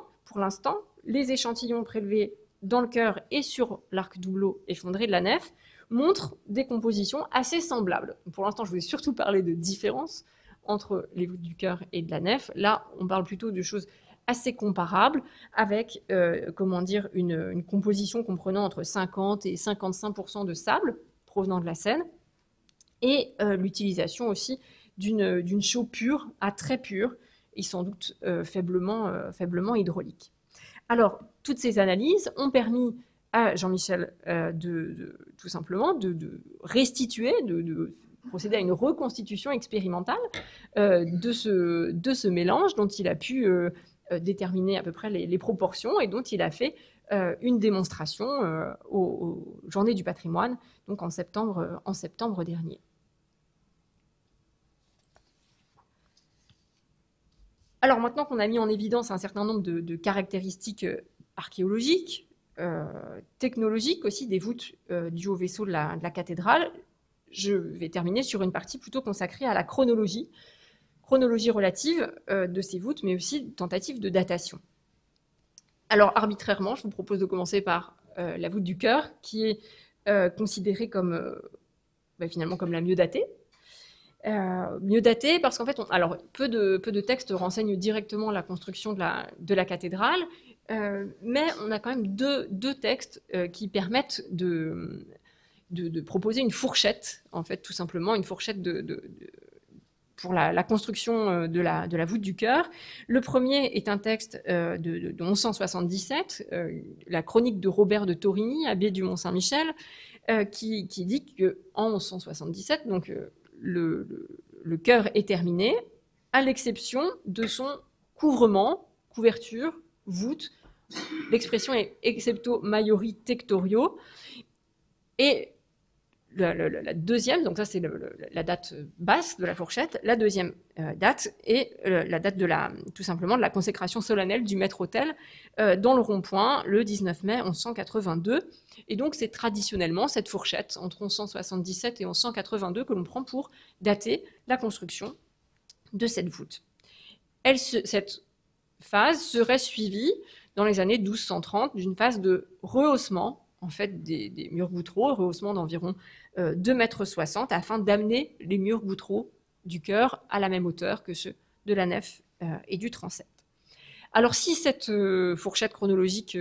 les échantillons prélevés dans le chœur et sur l'arc doubleau effondré de la nef montrent des compositions assez semblables. Pour l'instant, je voulais surtout parler de différences entre les voûtes du chœur et de la nef. Là, on parle plutôt de choses assez comparables, avec une composition comprenant entre 50 et 55% de sable provenant de la Seine, et l'utilisation aussi d'une chaux pure à très pure, et sans doute faiblement hydraulique. Alors, toutes ces analyses ont permis à Jean-Michel tout simplement de restituer, de procéder à une reconstitution expérimentale de ce mélange dont il a pu déterminer à peu près les proportions et dont il a fait une démonstration aux Journées du patrimoine, donc en septembre dernier. Alors maintenant qu'on a mis en évidence un certain nombre de caractéristiques archéologiques, technologiques aussi des voûtes du haut vaisseau de la cathédrale, je vais terminer sur une partie plutôt consacrée à la chronologie relative de ces voûtes, mais aussi tentative de datation. Alors arbitrairement, je vous propose de commencer par la voûte du chœur, qui est considérée comme finalement comme la mieux datée. Mieux datée parce qu'en fait, alors peu de textes renseignent directement la construction de la cathédrale, mais on a quand même deux textes qui permettent de proposer une fourchette, en fait, tout simplement, une fourchette pour la construction de la voûte du chœur. Le premier est un texte de 1177, la chronique de Robert de Torigny, abbé du Mont-Saint-Michel, qui dit qu'en 1177, donc, le chœur est terminé, à l'exception de son couvrement, couverture, voûte. L'expression est excepto maiori tectorio. Et la deuxième, donc ça c'est la date basse de la fourchette, la deuxième date est la date tout simplement de la consécration solennelle du maître-autel dans le rond-point le 19 mai 1182. Et donc c'est traditionnellement cette fourchette entre 1177 et 1182 que l'on prend pour dater la construction de cette voûte. Cette phase serait suivie dans les années 1230 d'une phase de rehaussement en fait des murs gouttereaux, rehaussement d'environ 2,60 m afin d'amener les murs gouttereaux du chœur à la même hauteur que ceux de la nef et du transept. Alors si cette fourchette chronologique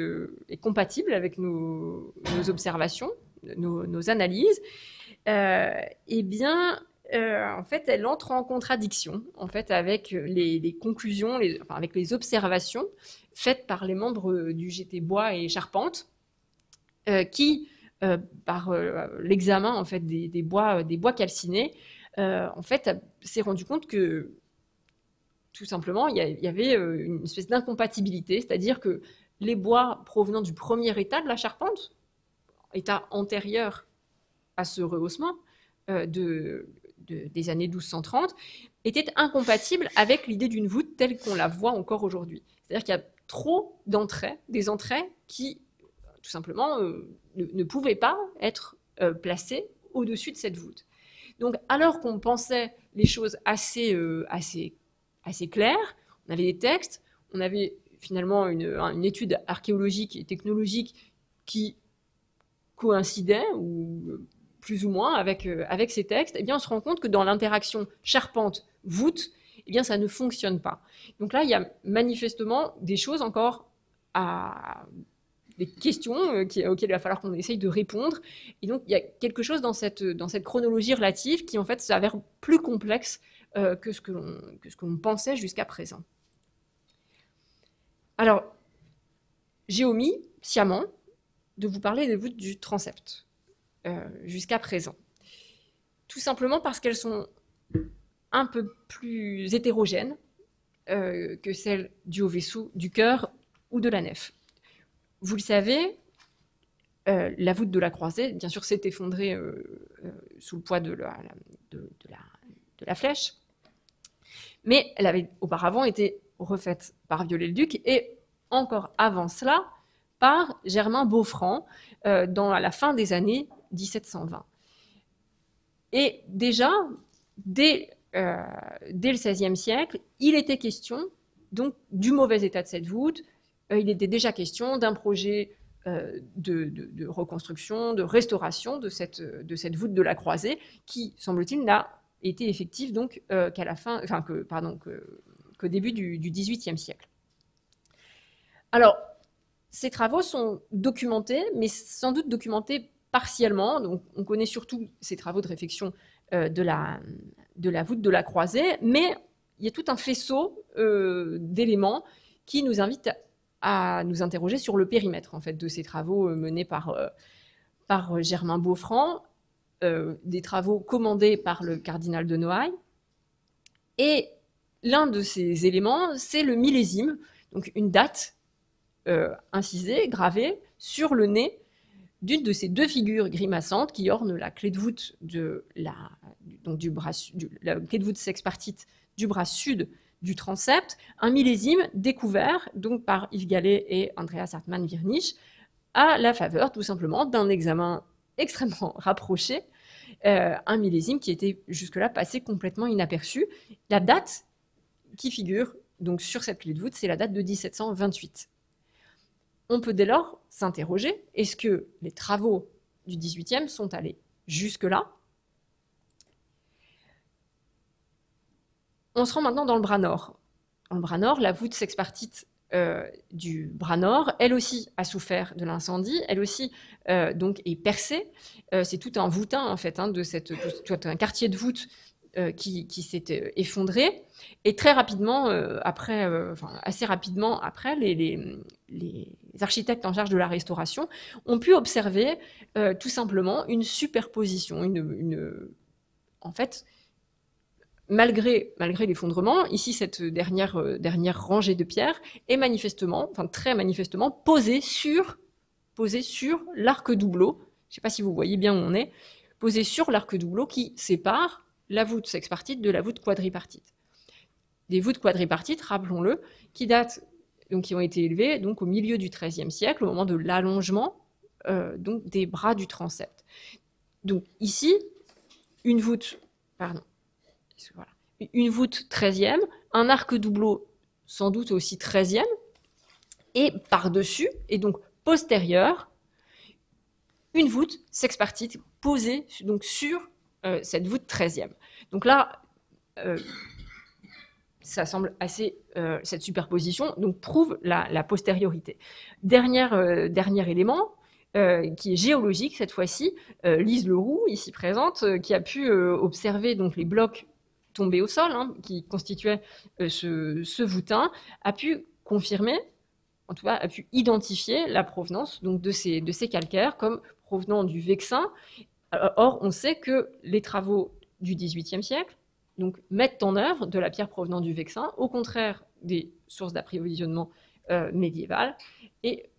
est compatible avec nos observations, nos analyses, eh bien en fait elle entre en contradiction en fait avec les conclusions, avec les observations faites par les membres du GT Bois et Charpente, qui, par l'examen en fait, des bois calcinés, en fait, s'est rendu compte que, tout simplement, il y avait une espèce d'incompatibilité, c'est-à-dire que les bois provenant du premier état de la charpente, état antérieur à ce rehaussement des années 1230, étaient incompatibles avec l'idée d'une voûte telle qu'on la voit encore aujourd'hui. C'est-à-dire qu'il y a trop d'entrées, des entrées qui tout simplement, ne pouvaient pas être placés au-dessus de cette voûte. Donc, alors qu'on pensait les choses assez claires, on avait des textes, on avait finalement une étude archéologique et technologique qui coïncidait, ou plus ou moins, avec ces textes, eh bien, on se rend compte que dans l'interaction charpente-voûte, eh bien, ça ne fonctionne pas. Donc là, il y a manifestement des choses encore des questions auxquelles il va falloir qu'on essaye de répondre. Et donc, il y a quelque chose dans cette chronologie relative qui, en fait, s'avère plus complexe que ce que l'on pensait jusqu'à présent. Alors, j'ai omis sciemment de vous parler des voûtes du transept jusqu'à présent. Tout simplement parce qu'elles sont un peu plus hétérogènes que celles du haut vaisseau, du chœur ou de la nef. Vous le savez, la voûte de la croisée, bien sûr, s'est effondrée sous le poids de la flèche, mais elle avait auparavant été refaite par Viollet-le-Duc et encore avant cela par Germain Beaufranc à la fin des années 1720. Et déjà, dès le XVIe siècle, il était question donc du mauvais état de cette voûte. Il était déjà question d'un projet de reconstruction, de restauration de cette voûte de la croisée, qui, semble-t-il, n'a été effective donc qu'au début du XVIIIe siècle. Alors, ces travaux sont documentés, mais sans doute documentés partiellement. Donc, on connaît surtout ces travaux de réfection de la voûte de la croisée, mais il y a tout un faisceau d'éléments qui nous invitent à nous interroger sur le périmètre en fait, de ces travaux menés par Germain Beaufranc, des travaux commandés par le cardinal de Noailles. Et l'un de ces éléments, c'est le millésime, donc une date incisée, gravée sur le nez d'une de ces deux figures grimaçantes qui ornent la clé de voûte la clé de voûte sexpartite du bras sud du transept, un millésime découvert donc par Yves Gallet et Andreas Hartmann-Virnich à la faveur tout simplement d'un examen extrêmement rapproché, un millésime qui était jusque-là passé complètement inaperçu. La date qui figure donc sur cette clé de voûte, c'est la date de 1728. On peut dès lors s'interroger, est-ce que les travaux du XVIIIe sont allés jusque-là? On se rend maintenant dans le bras nord. Dans le bras nord, la voûte sexpartite du bras nord, elle aussi a souffert de l'incendie, elle aussi donc est percée. C'est tout un voûtin en fait, tout un quartier de voûte qui s'est effondré. Et très rapidement, assez rapidement après, les architectes en charge de la restauration ont pu observer tout simplement une superposition, en fait, malgré l'effondrement, ici cette dernière rangée de pierres est très manifestement posée sur l'arc doubleau. Je ne sais pas si vous voyez bien où on est, posée sur l'arc doubleau qui sépare la voûte sexpartite de la voûte quadripartite. Des voûtes quadripartites, rappelons-le, qui ont été élevées donc au milieu du XIIIe siècle, au moment de l'allongement donc des bras du transept. Donc ici, une voûte XIIIe, un arc doubleau sans doute aussi XIIIe, et par-dessus, et donc postérieure, une voûte sexpartite posée donc sur cette voûte XIIIe. Donc là, ça semble assez, cette superposition donc prouve la postériorité. Dernier élément, qui est géologique cette fois-ci, Lise Leroux, ici présente, qui a pu observer donc les blocs tombés au sol, qui constituaient ce voûtin, a pu confirmer, en tout cas a pu identifier la provenance donc, de ces calcaires comme provenant du Vexin. Or, on sait que les travaux du XVIIIe siècle donc, mettent en œuvre de la pierre provenant du Vexin, au contraire des sources d'approvisionnement médiévales. Et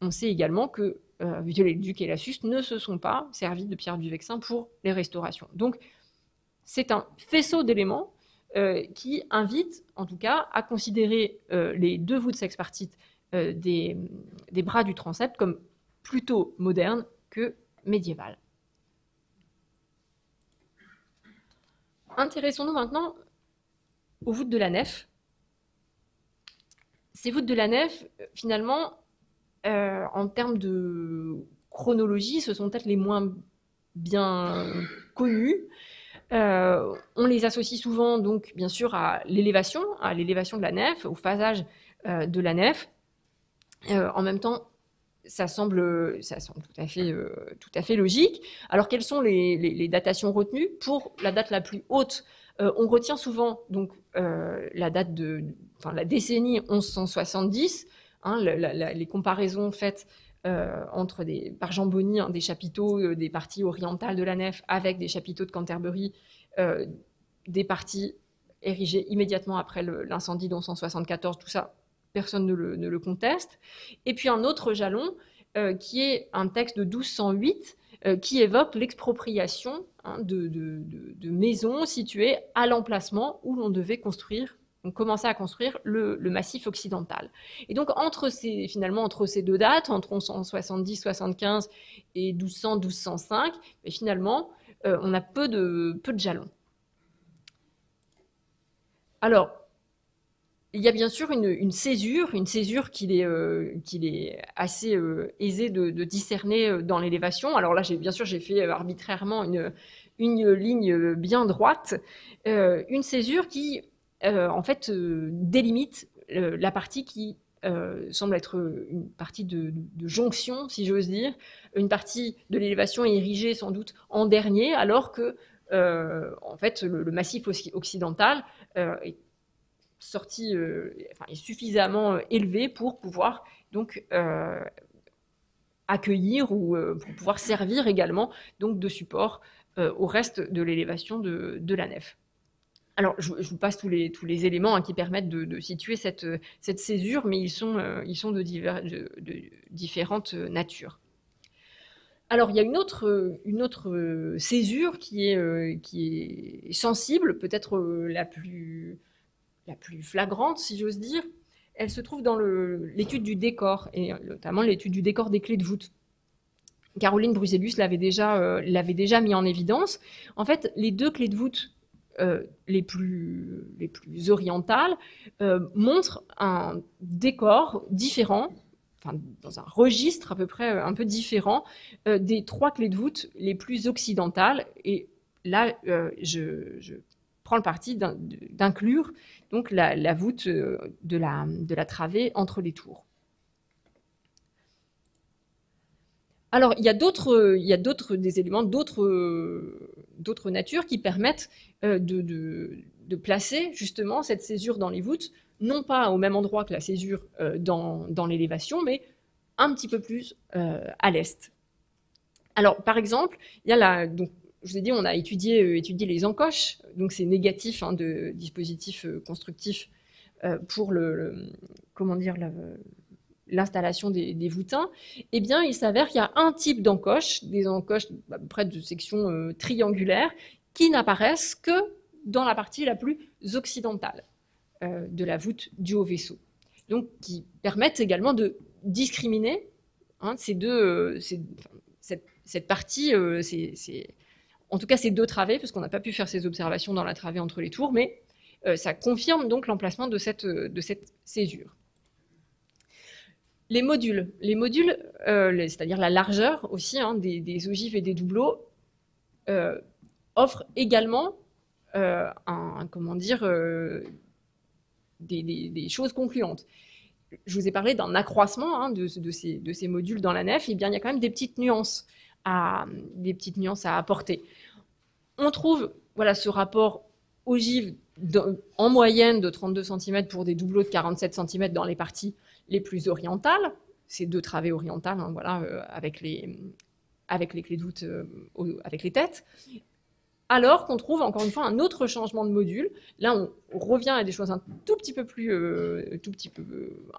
on sait également que Viollet-le-Duc et Lassus ne se sont pas servis de pierre du Vexin pour les restaurations. Donc, c'est un faisceau d'éléments qui invite, en tout cas, à considérer les deux voûtes sexpartites des bras du transept comme plutôt modernes que médiévales. Intéressons-nous maintenant aux voûtes de la nef. Ces voûtes de la nef, finalement, en termes de chronologie, ce sont peut-être les moins bien connues. On les associe souvent, donc, bien sûr, à l'élévation de la nef, au phasage de la nef. En même temps, ça semble tout à fait logique. Alors, quelles sont les datations retenues? Pour la date la plus haute, on retient souvent donc, la la décennie 1170, les comparaisons faites par Jean Bonny, des chapiteaux des parties orientales de la nef avec des chapiteaux de Canterbury, des parties érigées immédiatement après l'incendie de 1174, tout ça, personne ne le conteste. Et puis un autre jalon, qui est un texte de 1208, qui évoque l'expropriation de maisons situées à l'emplacement où l'on devait commencer à construire le massif occidental. Et donc entre ces deux dates, entre 1170-75 et 1200-1205, finalement, on a peu de jalons. Alors, il y a bien sûr une césure qu'il est assez aisé de discerner dans l'élévation. Alors là, bien sûr, j'ai fait arbitrairement une ligne bien droite, une césure qui, en fait, délimite la partie qui semble être une partie de jonction, si j'ose dire. Une partie de l'élévation est érigée sans doute en dernier, alors que en fait, le massif occidental est sorti, enfin, est suffisamment élevé pour pouvoir donc accueillir ou pour pouvoir servir également donc de support au reste de l'élévation de la nef. Alors, je vous passe tous les éléments qui permettent de situer cette césure, mais ils sont de différentes natures. Alors, il y a une autre césure qui est sensible, peut-être la plus flagrante, si j'ose dire. Elle se trouve dans l'étude du décor, et notamment l'étude du décor des clés de voûte. Caroline Bruselius l'avait déjà mis en évidence. En fait, les deux clés de voûte les plus orientales montrent un décor différent, enfin, dans un registre à peu près un peu différent des trois clés de voûte les plus occidentales. Et là, je prends le parti d'inclure donc la voûte de la travée entre les tours. Alors, il y a des éléments d'autres natures qui permettent de placer justement cette césure dans les voûtes, non pas au même endroit que la césure dans l'élévation, mais un petit peu plus à l'est. Alors, par exemple, il y a donc, je vous ai dit, on a étudié les encoches, donc c'est négatif de dispositifs constructifs pour l'installation des voûtins. Eh bien, il s'avère qu'il y a un type d'encoche, des encoches à peu près de section triangulaire, qui n'apparaissent que dans la partie la plus occidentale de la voûte du haut vaisseau. Donc, qui permettent également de discriminer cette partie, en tout cas ces deux travées, parce qu'on n'a pas pu faire ces observations dans la travée entre les tours, mais ça confirme donc l'emplacement de cette césure. Les modules, c'est-à-dire la largeur aussi des ogives et des doubleaux, offrent également des choses concluantes. Je vous ai parlé d'un accroissement de ces modules dans la nef. Eh bien, il y a quand même des petites nuances à apporter. On trouve ce rapport ogive en moyenne de 32 cm pour des doubleaux de 47 cm dans les parties les plus orientales, ces deux travées orientales, avec les clés de voûte, avec les têtes, alors qu'on trouve encore une fois un autre changement de module. Là, on revient à des choses un tout petit peu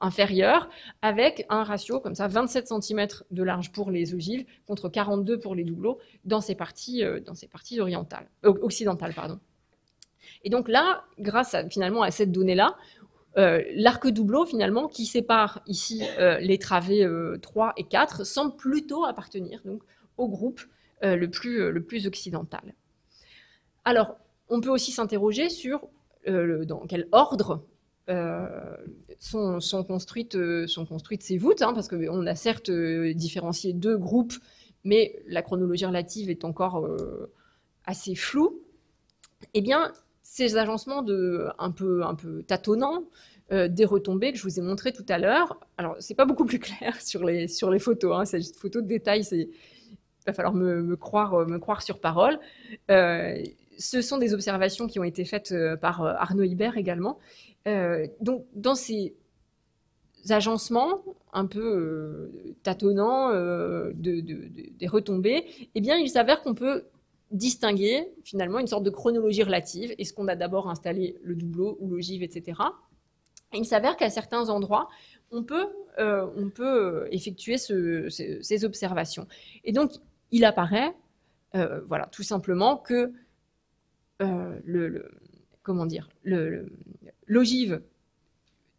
inférieures, avec un ratio comme ça, 27 cm de large pour les ogives contre 42 pour les doubleaux dans ces parties occidentales. Et donc là, grâce finalement à cette donnée-là, l'arc-doubleau, finalement, qui sépare ici les travées 3 et 4, semble plutôt appartenir donc, au groupe le plus occidental. Alors, on peut aussi s'interroger sur dans quel ordre sont construites ces voûtes, parce qu'on a certes différencié deux groupes, mais la chronologie relative est encore assez floue. Eh bien, ces agencements un peu tâtonnants, des retombées que je vous ai montrées tout à l'heure. Alors, c'est pas beaucoup plus clair sur les photos, c'est juste photos de détail, il va falloir me croire sur parole. Ce sont des observations qui ont été faites par Arnaud Ibert également. Donc, dans ces agencements un peu tâtonnants des retombées, eh bien, il s'avère qu'on peut distinguer finalement une sorte de chronologie relative. Est-ce qu'on a d'abord installé le doubleau ou l'ogive, etc. Et il s'avère qu'à certains endroits, on peut effectuer ces observations. Et donc, il apparaît, tout simplement que l'ogive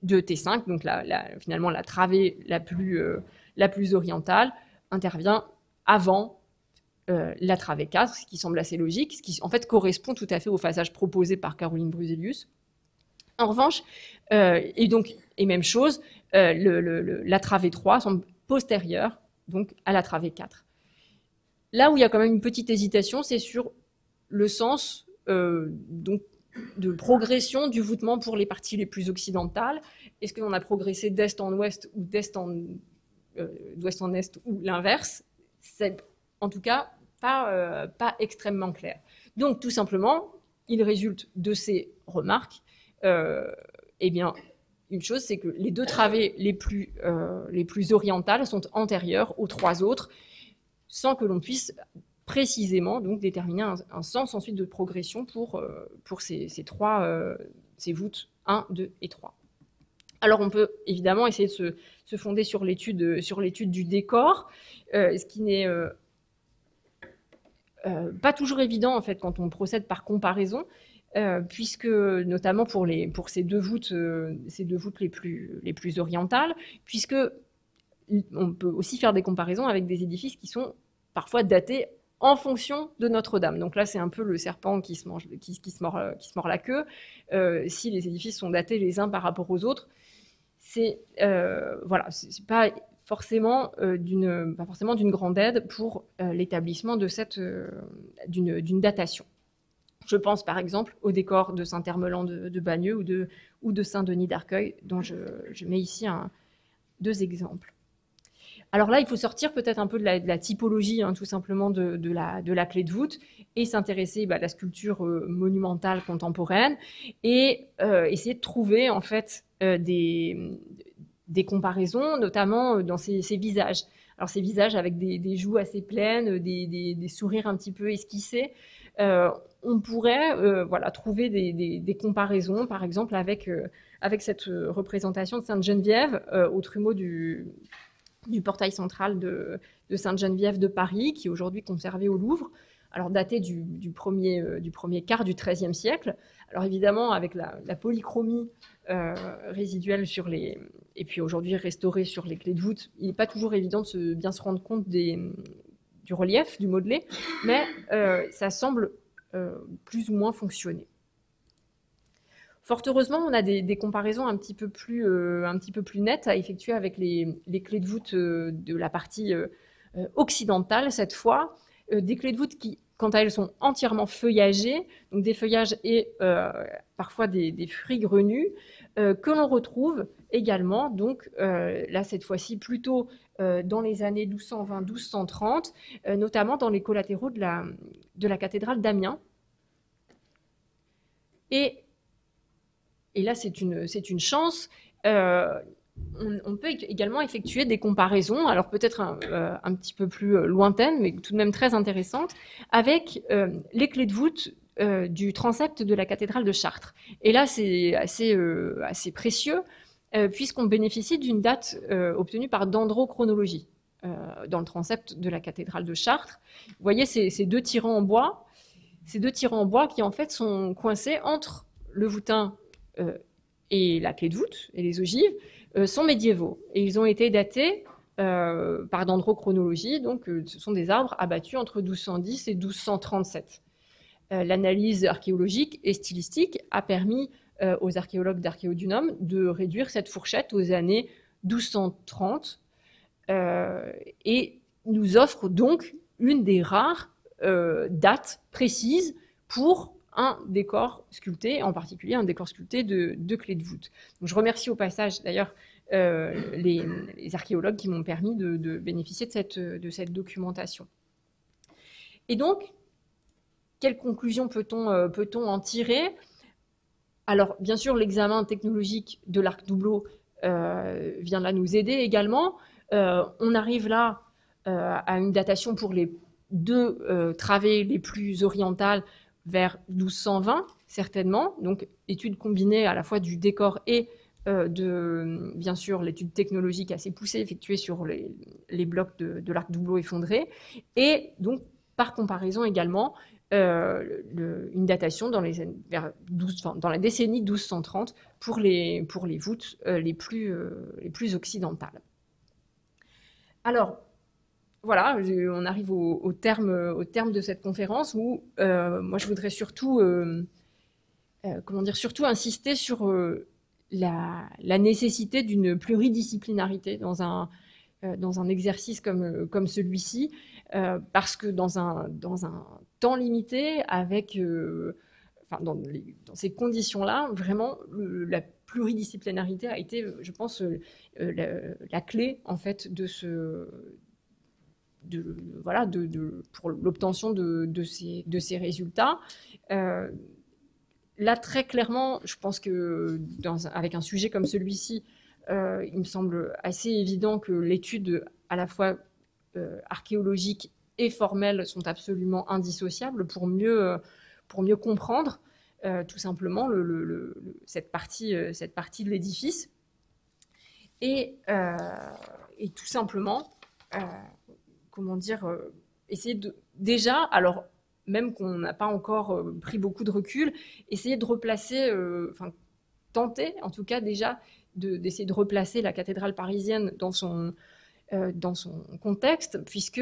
de T5, donc finalement la travée la plus orientale, intervient avant la travée 4, ce qui semble assez logique, ce qui en fait correspond tout à fait au phasage proposé par Caroline Bruselius. En revanche, et même chose, la travée 3 semble postérieure donc, à la travée 4. Là où il y a quand même une petite hésitation, c'est sur le sens donc, de progression du voûtement pour les parties les plus occidentales. Est-ce qu'on a progressé d'est en ouest ou d'ouest en est ou l'inverse? C'est en tout cas pas extrêmement clair. Donc, tout simplement, il résulte de ces remarques, eh bien, une chose, c'est que les 2 travées les plus orientales sont antérieures aux 3 autres, sans que l'on puisse précisément donc déterminer un sens ensuite de progression pour ces voûtes 1, 2 et 3. Alors on peut évidemment essayer de se fonder sur l'étude du décor, ce qui n'est pas toujours évident en fait quand on procède par comparaison, puisque notamment pour ces deux voûtes les plus orientales, puisque on peut aussi faire des comparaisons avec des édifices qui sont parfois datés en fonction de Notre-Dame. Donc là, c'est un peu le serpent qui se mord la queue. Si les édifices sont datés les uns par rapport aux autres, c'est pas forcément d'une grande aide pour l'établissement d'une datation. Je pense par exemple au décor de Saint-Hermeland de Bagneux ou de Saint-Denis d'Arcueil, dont je mets ici 2 exemples. Alors là, il faut sortir peut-être un peu de la typologie, tout simplement de la clé de voûte, et s'intéresser à la sculpture monumentale contemporaine, et essayer de trouver en fait des comparaisons, notamment dans ces visages. Alors ces visages avec des joues assez pleines, des sourires un petit peu esquissés. On pourrait trouver des comparaisons, par exemple avec cette représentation de Sainte-Geneviève au trumeau du portail central de Sainte-Geneviève de Paris, qui est aujourd'hui conservé au Louvre, alors daté du premier quart du XIIIe siècle. Alors évidemment, avec la polychromie résiduelle et puis aujourd'hui restaurée sur les clés de voûte, il n'est pas toujours évident de bien se rendre compte du relief, du modelé, mais ça semble plus ou moins fonctionner. Fort heureusement, on a des comparaisons un petit peu plus nettes à effectuer avec les clés de voûte de la partie occidentale, cette fois. Des clés de voûte qui, quant à elles, sont entièrement feuillagées, donc des feuillages et parfois des fruits grenus, que l'on retrouve également, donc là, cette fois-ci, plutôt dans les années 1220-1230, notamment dans les collatéraux de la cathédrale d'Amiens. Et là, c'est une chance. On peut également effectuer des comparaisons, alors peut-être un petit peu plus lointaines, mais tout de même très intéressantes, avec les clés de voûte du transept de la cathédrale de Chartres. Et là, c'est assez précieux, puisqu'on bénéficie d'une date obtenue par dendrochronologie dans le transept de la cathédrale de Chartres. Vous voyez ces 2 tirants en bois, qui en fait sont coincés entre le voûtin et la clé de voûte et les ogives, sont médiévaux. Et ils ont été datés par dendrochronologie, donc ce sont des arbres abattus entre 1210 et 1237. L'analyse archéologique et stylistique a permis aux archéologues d'Archéodunum de réduire cette fourchette aux années 1230 et nous offre donc une des rares dates précises pour un décor sculpté, en particulier un décor sculpté de clés de voûte. Donc, je remercie au passage d'ailleurs les archéologues qui m'ont permis de bénéficier de cette documentation. Et donc, quelles conclusions peut-on en tirer? Alors, bien sûr, l'examen technologique de l'arc doubleau vient là nous aider également. On arrive là à une datation pour les 2 travées les plus orientales vers 1220, certainement. Donc, étude combinée à la fois du décor et bien sûr, l'étude technologique assez poussée effectuée sur les blocs de l'arc doubleau effondré. Et donc, par comparaison également, une datation dans la décennie 1230 pour les voûtes les plus occidentales. Alors, voilà, on arrive au terme de cette conférence où moi je voudrais surtout insister sur la nécessité d'une pluridisciplinarité dans un exercice comme celui-ci, parce que dans un temps limité, dans ces conditions-là, vraiment la pluridisciplinarité a été, je pense, la clé en fait de pour l'obtention de ces résultats. Là, très clairement, je pense que avec un sujet comme celui-ci, il me semble assez évident que l'étude à la fois archéologique et formelle sont absolument indissociables pour mieux comprendre tout simplement cette partie de l'édifice. Et tout simplement, comment dire, essayer déjà, alors même qu'on n'a pas encore pris beaucoup de recul, essayer de replacer, tenter en tout cas déjà d'essayer de replacer la cathédrale parisienne dans son contexte, puisque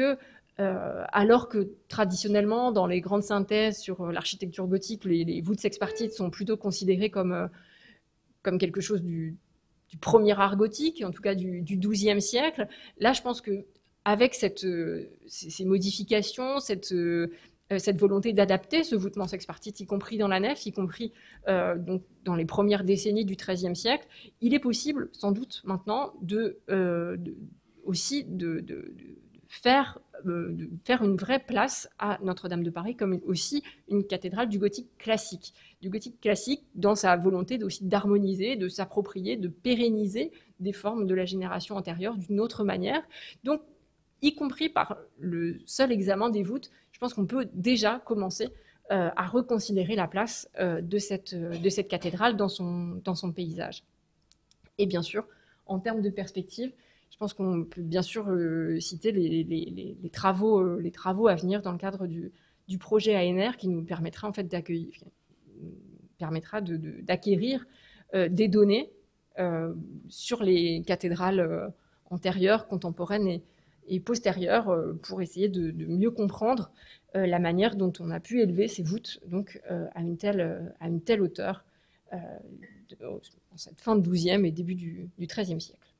alors que traditionnellement, dans les grandes synthèses sur l'architecture gothique, les voûtes sexpartites sont plutôt considérées comme quelque chose du premier art gothique, en tout cas du XIIe siècle. Là, je pense qu'avec ces modifications, cette volonté d'adapter ce voûtement sexpartite, y compris dans la nef, y compris donc dans les premières décennies du XIIIe siècle, il est possible, sans doute maintenant, aussi de faire une vraie place à Notre-Dame de Paris comme aussi une cathédrale du gothique classique. Du gothique classique dans sa volonté aussi d'harmoniser, de s'approprier, de pérenniser des formes de la génération antérieure d'une autre manière. Donc, y compris par le seul examen des voûtes, je pense qu'on peut déjà commencer à reconsidérer la place de cette cathédrale dans son paysage. Et bien sûr, en termes de perspective, je pense qu'on peut bien sûr citer les travaux à venir dans le cadre du projet ANR qui nous permettra en fait d'acquérir des données sur les cathédrales antérieures, contemporaines et postérieures pour essayer de mieux comprendre la manière dont on a pu élever ces voûtes donc, à une telle hauteur en cette fin de XIIe et début du XIIIe siècle.